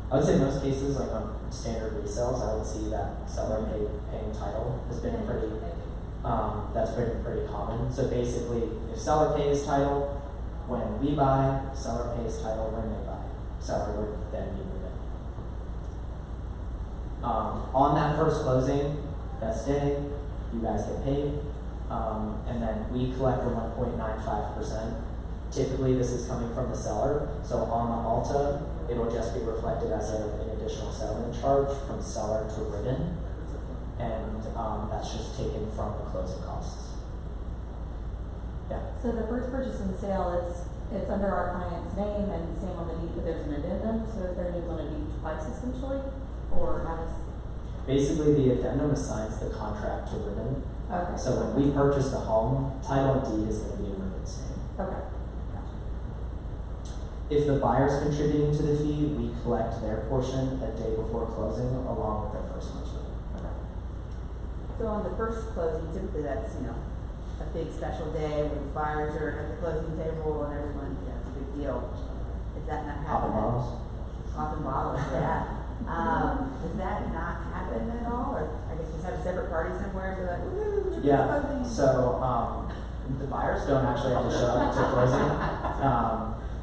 [SPEAKER 3] I would say in most cases, like on standard resales, I would see that seller paying title has been pretty, that's been pretty common. So basically, if seller pays title when we buy, seller pays title when they buy. Seller would then be moving. On that first closing, best day, you guys get paid, and then we collect the 1.95%. Typically, this is coming from the seller, so on the Alta, it'll just be reflected as an additional settlement charge from seller to Ribbon, and that's just taken from the closing costs. Yeah.
[SPEAKER 10] So the first purchase and sale, it's under our client's name and same on the deed, but there's an addendum, so if their name's on a deed twice essentially, or how does?
[SPEAKER 3] Basically, the addendum assigns the contract to Ribbon.
[SPEAKER 10] Okay.
[SPEAKER 3] So when we purchase the home, title and deed is going to be in Ribbon's name.
[SPEAKER 10] Okay. Gotcha.
[SPEAKER 3] If the buyer's contributing to the fee, we collect their portion a day before closing along with their first month's rent.
[SPEAKER 10] Okay.
[SPEAKER 6] So on the first closing, typically that's, a big special day when buyers are at the closing table and everyone, it's a big deal. Is that not
[SPEAKER 3] Popping
[SPEAKER 6] happening?
[SPEAKER 3] bottles.
[SPEAKER 6] Popping bottles, yeah. Does that not happen at all? Or I guess just have a separate party somewhere and be like, woo, we're
[SPEAKER 3] Yeah,
[SPEAKER 6] closing.
[SPEAKER 3] so the buyers don't actually have to show up to closing.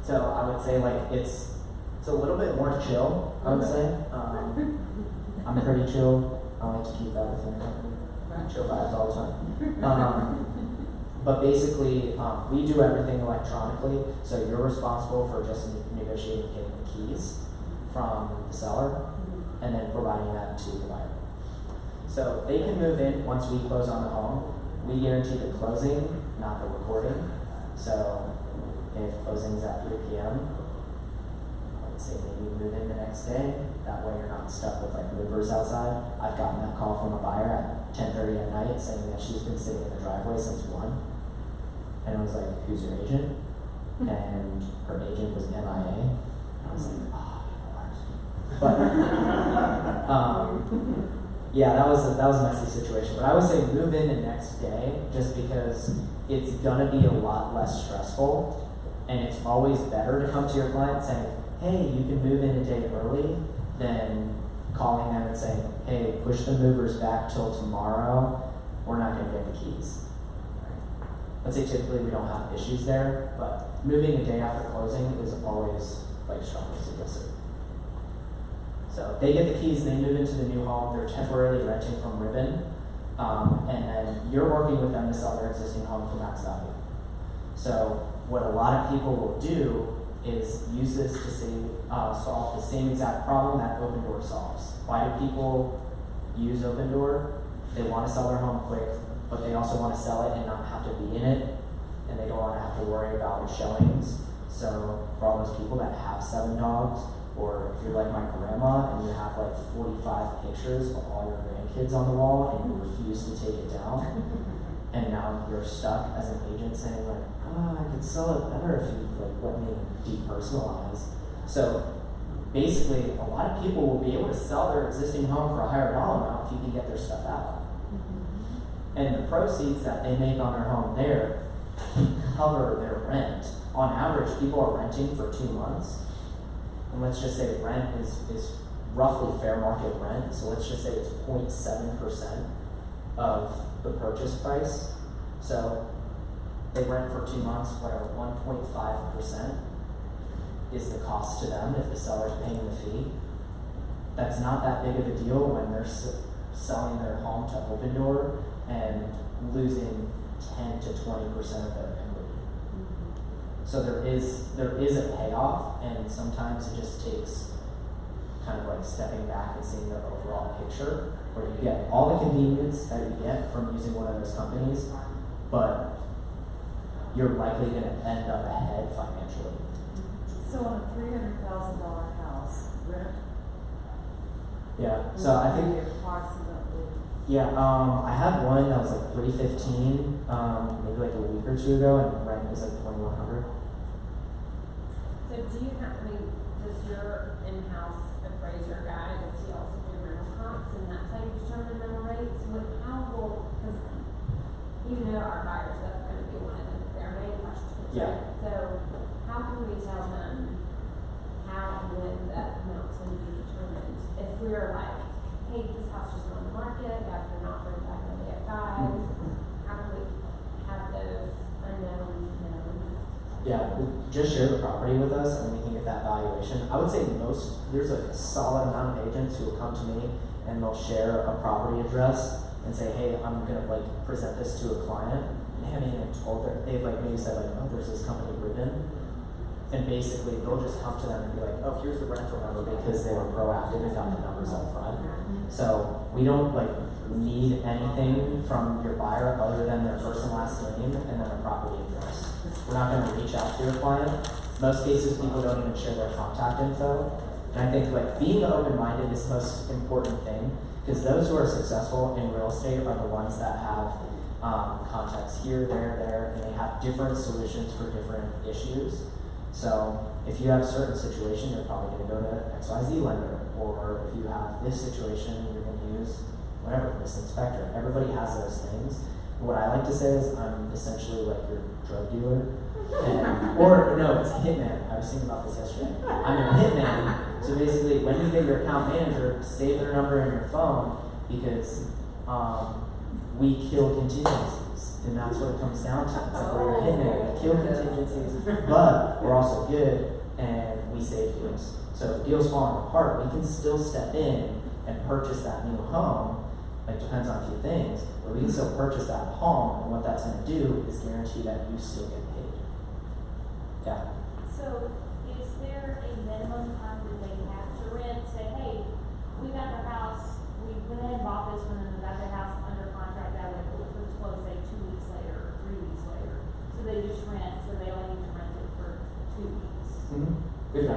[SPEAKER 3] So I would say like it's a little bit more chill, I would say. I'm pretty chill. I like to keep that within the company. Chill vibes all the time. But basically, we do everything electronically, so you're responsible for just negotiating getting the keys from the seller and then providing that to the buyer. So they can move in once we close on the home. We guarantee the closing, not the recording. So if closing's at 3 p.m., I would say maybe move in the next day. That way you're not stuck with like movers outside. I've gotten that call from a buyer at 10:30 at night saying that she's been sitting in the driveway since 1. And I was like, who's your agent? And her agent was MIA. I was like, oh, but yeah, that was a messy situation. But I would say move in the next day, just because it's gonna be a lot less stressful, and it's always better to come to your client saying, hey, you can move in a day early, than calling them and saying, hey, push the movers back till tomorrow. We're not gonna get the keys. Let's say typically we don't have issues there, but moving a day after closing is always like strongly suggested. So they get the keys, they move into the new home, they're temporarily renting from Ribbon, and then you're working with them to sell their existing home for max value. So what a lot of people will do is use this to solve the same exact problem that Open Door solves. Why do people use Open Door? They want to sell their home quick, but they also want to sell it and not have to be in it, and they don't want to have to worry about showings. So for all those people that have 7 dogs, or if you're like my grandma and you have like 45 pictures of all your grandkids on the wall and you refuse to take it down, and now you're stuck as an agent saying like, oh, I could sell it better if you like let me depersonalize. So basically, a lot of people will be able to sell their existing home for a higher dollar amount if you can get their stuff out. And the proceeds that they make on their home there cover their rent. On average, people are renting for 2 months. And let's just say rent is roughly fair market rent. So let's just say it's 0.7% of the purchase price. So they rent for 2 months, whatever, 1.5% is the cost to them if the seller's paying the fee. That's not that big of a deal when they're selling their home to Open Door and losing 10 to 20% of their equity. So there is a payoff, and sometimes it just takes kind of like stepping back and seeing the overall picture, where you get all the convenience that you get from using one of those companies, but you're likely going to end up ahead financially.
[SPEAKER 5] So on a $300,000 house, rent?
[SPEAKER 3] Yeah. So I think.
[SPEAKER 5] Approximately.
[SPEAKER 3] Yeah. I had one that was like $315, maybe like a week or two ago, and rent was like $2,100.
[SPEAKER 4] So do you have, I mean, does your in-house appraiser guy, does he also do rental comps, and that's how you determine rental rates? How will, because you know our buyers, that's gonna be one of their main questions,
[SPEAKER 3] Yeah.
[SPEAKER 4] right? So how can we tell them how and when that amount's gonna be determined? If we're like, hey, this house just went on the market, got an offer back on the at 5, how can we have those unknowns known?
[SPEAKER 3] Yeah, just share the property with us and we can get that valuation. I would say there's a solid amount of agents who will come to me and they'll share a property address and say, hey, I'm gonna like present this to a client. And they haven't even told her, they've like maybe said like, oh, there's this company Ribbon. And basically they'll just come to them and be like, oh, here's the rental number, because they were proactive and got the numbers up front. So we don't like need anything from your buyer other than their first and last name and then a property address. We're not going to reach out to your client. Most cases, people don't even share their contact info. And I think like being open-minded is the most important thing, because those who are successful in real estate are the ones that have contacts here, there, and they have different solutions for different issues. So if you have a certain situation, you're probably going to go to XYZ lender, or if you have this situation, you're going to use whatever, this inspector. Everybody has those things. What I like to say is I'm essentially like your drug dealer. Or no, it's a hitman. I was thinking about this yesterday. I'm your hitman. So basically, when you get your account manager, save their number in your phone, because we kill contingencies. And that's what it comes down to. It's like we're your hitman. We kill contingencies, but we're also good and we save deals. So if deals falling apart, we can still step in and purchase that new home. It depends on a few things, but we can still purchase that home, and what that's going to do is guarantee that you still get paid. Yeah.
[SPEAKER 9] So is there a minimum time that they have to rent? Say, hey, we got their house, we went ahead and bought this one and we got their house under contract that way, but we're supposed to say 2 weeks later or 3 weeks later. So they just rent, so they only need to rent it for 2 weeks.
[SPEAKER 3] Good.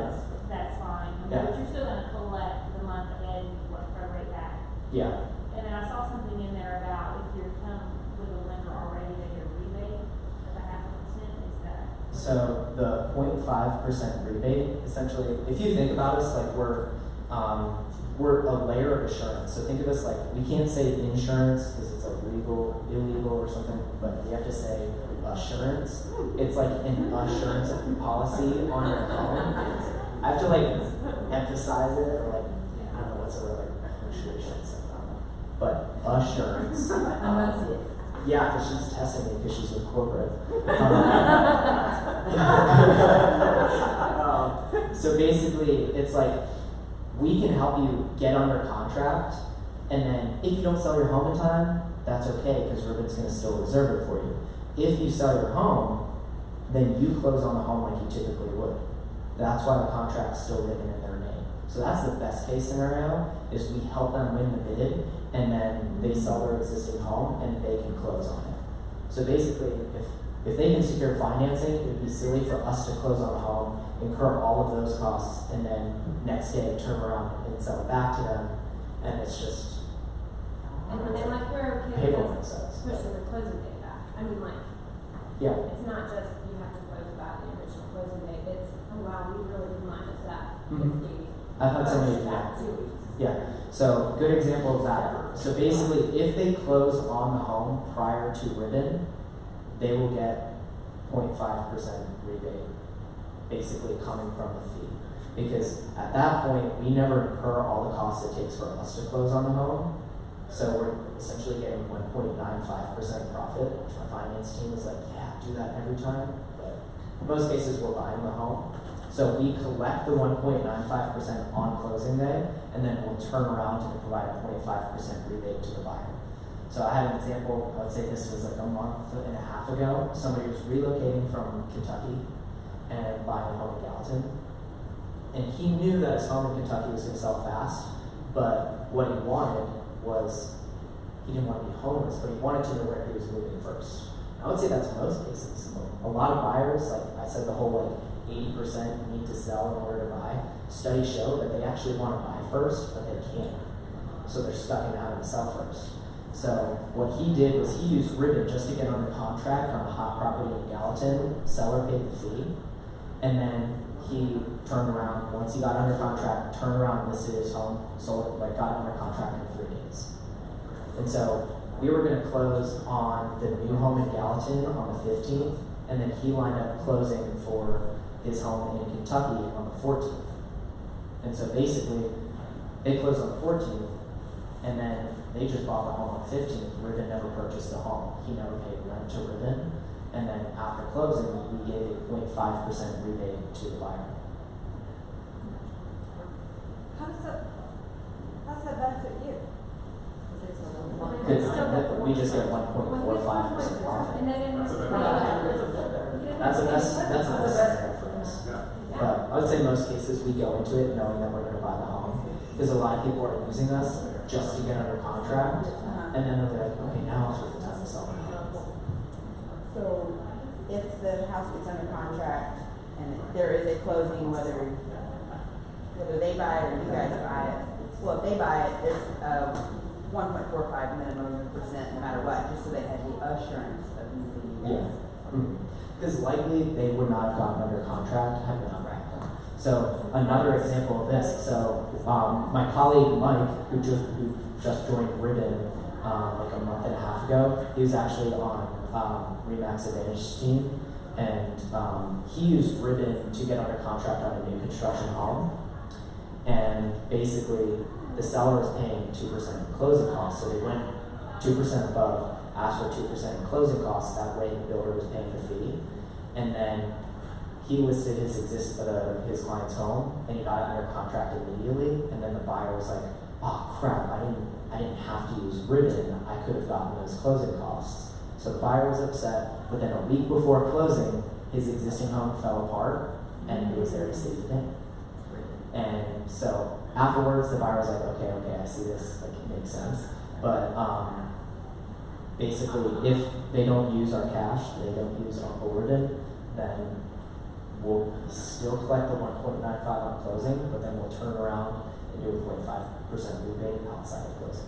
[SPEAKER 9] That's fine.
[SPEAKER 3] Yeah.
[SPEAKER 9] But you're still gonna collect the month ahead and prorate back.
[SPEAKER 3] Yeah.
[SPEAKER 9] And then I saw something in there about if you come with a lender already, they get a rebate of 0.5%. Is that?
[SPEAKER 3] So the 0.5% rebate, essentially, if you think about us, like we're a layer of assurance. So think of us like, we can't say insurance because it's like illegal or something, but we have to say assurance. It's like an assurance policy on your home. I have to like emphasize it, or like, I don't know what's the word, like appreciation. But assurance. Yeah, because she's testing me because she's with corporate. So basically, it's like we can help you get under contract, and then if you don't sell your home in time, that's okay, because Ribbon's going to still reserve it for you. If you sell your home, then you close on the home like you typically would. That's why the contract's still written in their name. So that's the best case scenario, is we help them win the bid, and then they sell their existing home and they can close on it. So basically, if they can secure financing, it would be silly for us to close on the home, incur all of those costs, and then next day turn around and sell it back to them, and it's just
[SPEAKER 4] And like we're okay
[SPEAKER 3] paperwork
[SPEAKER 4] with
[SPEAKER 3] sense.
[SPEAKER 4] pushing the closing date back. I mean, like,
[SPEAKER 3] Yeah.
[SPEAKER 4] it's not just you have to close by the original closing date. It's, oh wow, we really can line this up if we
[SPEAKER 3] I've had somebody do
[SPEAKER 4] back
[SPEAKER 3] that.
[SPEAKER 4] 2 weeks.
[SPEAKER 3] Yeah. So good example of that. So basically, if they close on the home prior to Ribbon, they will get 0.5% rebate, basically coming from the fee. Because at that point, we never incur all the costs it takes for us to close on the home. So we're essentially getting 1.95% profit, which my finance team is like, yeah, do that every time. But in most cases, we're buying the home. So we collect the 1.95% on closing day, and then we'll turn around and provide a 0.5% rebate to the buyer. So I had an example, I would say this was like a month and a half ago. Somebody was relocating from Kentucky, and buying a home in Gallatin. And he knew that his home in Kentucky was going to sell fast, but what he wanted was, he didn't want to be homeless, but he wanted to know where he was moving first. I would say that's most cases. A lot of buyers, like I said, the whole like 80% need to sell in order to buy. Studies show that they actually want to buy first, but they can't. So they're stuck in having to sell first. So what he did was he used Ribbon just to get under contract on a hot property in Gallatin. Seller paid the fee, and then he turned around, once he got under contract, turned around, listed his home, sold it, like got under contract in 3 days. And so we were going to close on the new home in Gallatin on the 15th, and then he lined up closing for his home in Kentucky on the 14th. And so basically, they closed on the 14th, and then they just bought the home on the 15th. Ribbon never purchased the home. He never paid rent to Ribbon. And then after closing, we gave a 0.5% rebate to the buyer.
[SPEAKER 5] How does that benefit you?
[SPEAKER 3] Because we just get 1.45% profit.
[SPEAKER 4] And they didn't.
[SPEAKER 3] That's a best scenario for us. But I would say most cases we go into it knowing that we're going to buy the home. Because a lot of people are using us just to get under contract. And then they're like, okay, now is the time to sell the house.
[SPEAKER 6] So if the house gets under contract and there is a closing, whether they buy it or you guys buy it, well, if they buy it, there's 1.45 minimum percent no matter what, just so they have the assurance of using you guys.
[SPEAKER 3] Yeah. Because likely they would not have gotten under contract had we not wrapped them. So another example of this, so my colleague Mike, who just joined Ribbon like a month and a half ago, he was actually on Remax Advantage team, and he used Ribbon to get under contract on a new construction home. And basically, the seller was paying 2% in closing costs, so they went 2% above, asked for 2% in closing costs. That way, the builder was paying the fee, and then he listed his client's home, and he got it under contract immediately. And then the buyer was like, "Oh crap! I didn't have to use Ribbon. I could have gotten those closing costs." So the buyer was upset, but then a week before closing, his existing home fell apart, and he was there to save the day. And so afterwards, the buyer was like, okay, I see this, like it makes sense. But basically, if they don't use our cash, they don't use our Ribbon, then we'll still collect the 1.95 on closing, but then we'll turn around and do a 0.5% rebate outside of closing.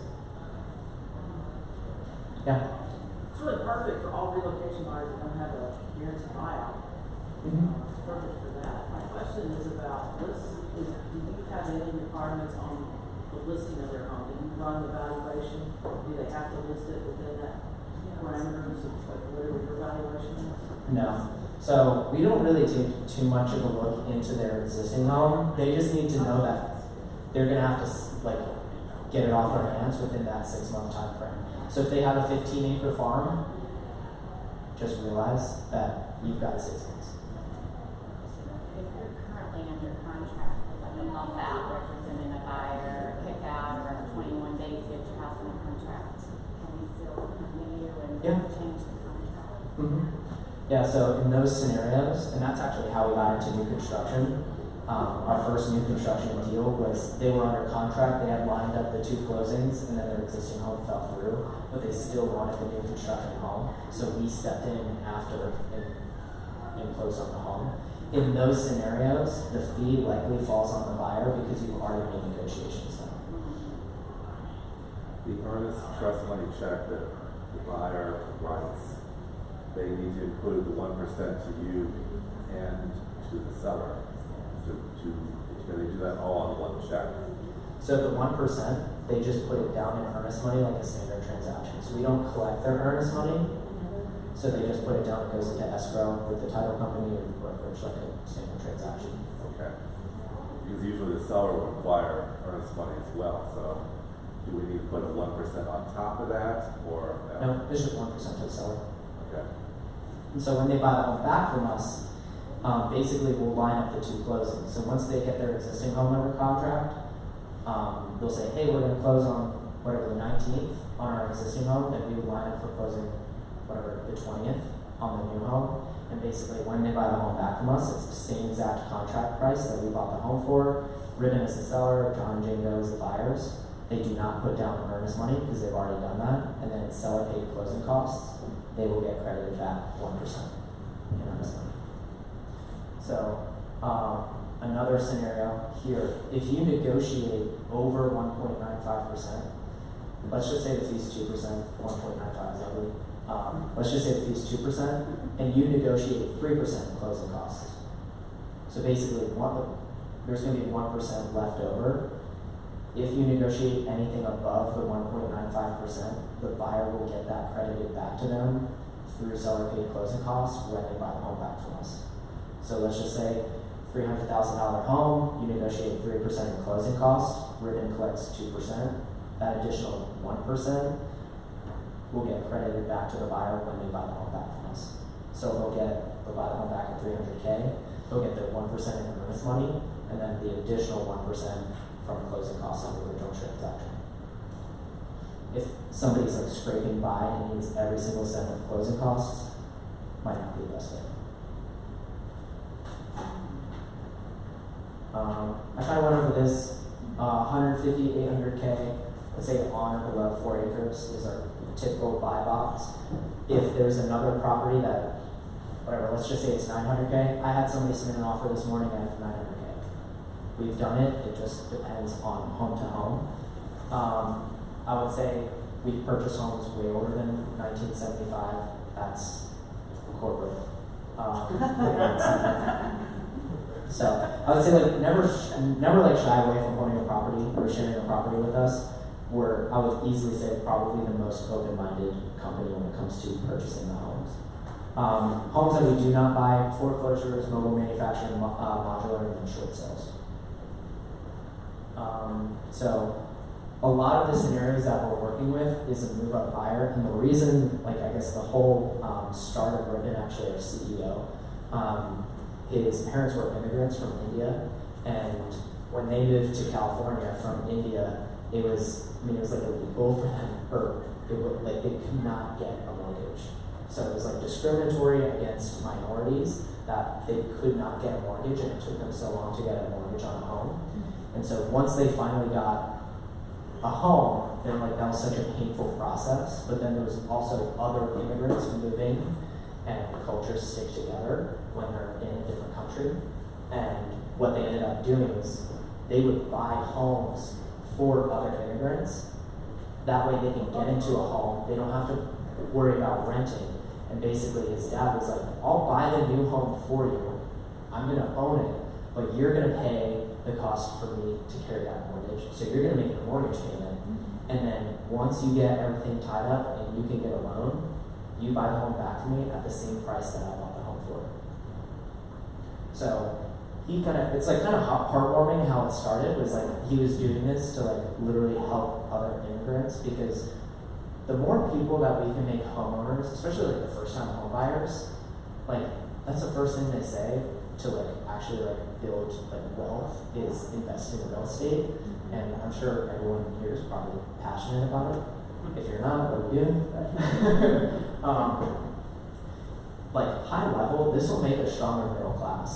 [SPEAKER 3] Yeah.
[SPEAKER 2] It's really perfect for all relocation buyers that don't have a guaranteed buyout. It's perfect for that. My question is about lists. Do you have any requirements on the listing of their home? Do you run the valuation? Do they have to list it within that parameters of like whatever your valuation is?
[SPEAKER 3] No. So we don't really take too much of a look into their existing home. They just need to know that they're going to have to like get it off their hands within that 6-month time frame. So if they have a 15-acre farm, just realize that you've got 6 months.
[SPEAKER 10] If you're currently under contract, like a month out, representing a buyer, kick out, or 21 days to get your house under contract, can we still continue and change the contract?
[SPEAKER 3] Yeah, so in those scenarios, and that's actually how we got into new construction. Our first new construction deal was they were under contract, they had lined up the 2 closings, and then their existing home fell through, but they still wanted the new construction home. So we stepped in after and closed on the home. In those scenarios, the fee likely falls on the buyer because you've already made negotiations done.
[SPEAKER 11] The earnest trust money check that the buyer writes, they need to include the 1% to you and to the seller. Can they do that all on one check?
[SPEAKER 3] So the 1%, they just put it down in earnest money like a standard transaction. So we don't collect their earnest money. So they just put it down, it goes into escrow with the title company or brokerage like a standard transaction.
[SPEAKER 11] Okay. Because usually the seller will require earnest money as well. So do we need to put a 1% on top of that, or
[SPEAKER 3] no? It's just 1% to the seller.
[SPEAKER 11] Okay.
[SPEAKER 3] And so when they buy the home back from us, basically we'll line up the 2 closings. So once they get their existing home under contract, they'll say, hey, we're going to close on whatever the 19th on our existing home, then we would line up for closing whatever the 20th. on the new home. And basically, when they buy the home back from us, it's the same exact contract price that we bought the home for. Ribbon is the seller, John and Jane Doe is the buyers. They do not put down earnest money because they've already done that. And then it's seller paid closing costs. They will get credited back 1% in earnest money. So, another scenario here, if you negotiate over 1.95%, let's just say the fee's 2%, 1.95 is ugly. Let's just say the fee's 2%, and you negotiate 3% in closing costs. So basically, there's going to be 1% left over. If you negotiate anything above the 1.95%, the buyer will get that credited back to them through seller paid closing costs when they buy the home back from us. So let's just say $300,000 home, you negotiate 3% in closing costs, Ribbon collects 2%. That additional 1% will get credited back to the buyer when they buy the home back from us. So they'll buy the home back at $300K, they'll get their 1% in earnest money, and then the additional 1% from closing costs on the original transaction. If somebody's like scraping by and needs every single cent of closing costs, might not be the best thing. I kind of went over this, 150, 800K, let's say on or below 4 acres is our typical buy box. If there's another property that, whatever, let's just say it's 900K. I had somebody submit an offer this morning at 900K. We've done it, it just depends on home to home. I would say we've purchased homes way older than 1975. That's corporate. So I would say like never like shy away from owning a property or sharing a property with us. We're, I would easily say, probably the most open-minded company when it comes to purchasing the homes. Homes that we do not buy, foreclosures, mobile manufacturing, modular, and then short sales. So a lot of the scenarios that we're working with is a move-up buyer, and the reason, like I guess the whole start of Ribbon, actually our CEO, his parents were immigrants from India, and when they moved to California from India, it was like illegal for them, or they could not get a mortgage. So it was like discriminatory against minorities that they could not get a mortgage, and it took them so long to get a mortgage on a home. And so once they finally got a home, then like that was such a painful process. But then there was also other immigrants moving, and cultures stick together when they're in a different country. And what they ended up doing was they would buy homes for other immigrants. That way they can get into a home. They don't have to worry about renting. And basically his dad was like, I'll buy the new home for you. I'm going to own it, but you're going to pay the cost for me to carry that mortgage. So you're going to make a mortgage payment. And then once you get everything tied up and you can get a loan, you buy the home back from me at the same price that I bought the home for. So it's like kind of heartwarming how it started. Was like he was doing this to like literally help other immigrants, because the more people that we can make homeowners, especially like the first time home buyers, like that's the first thing they say to like actually like build like wealth is invest in real estate. And I'm sure everyone here is probably passionate about it. If you're not, what are you doing? Like high level, this will make a stronger middle class.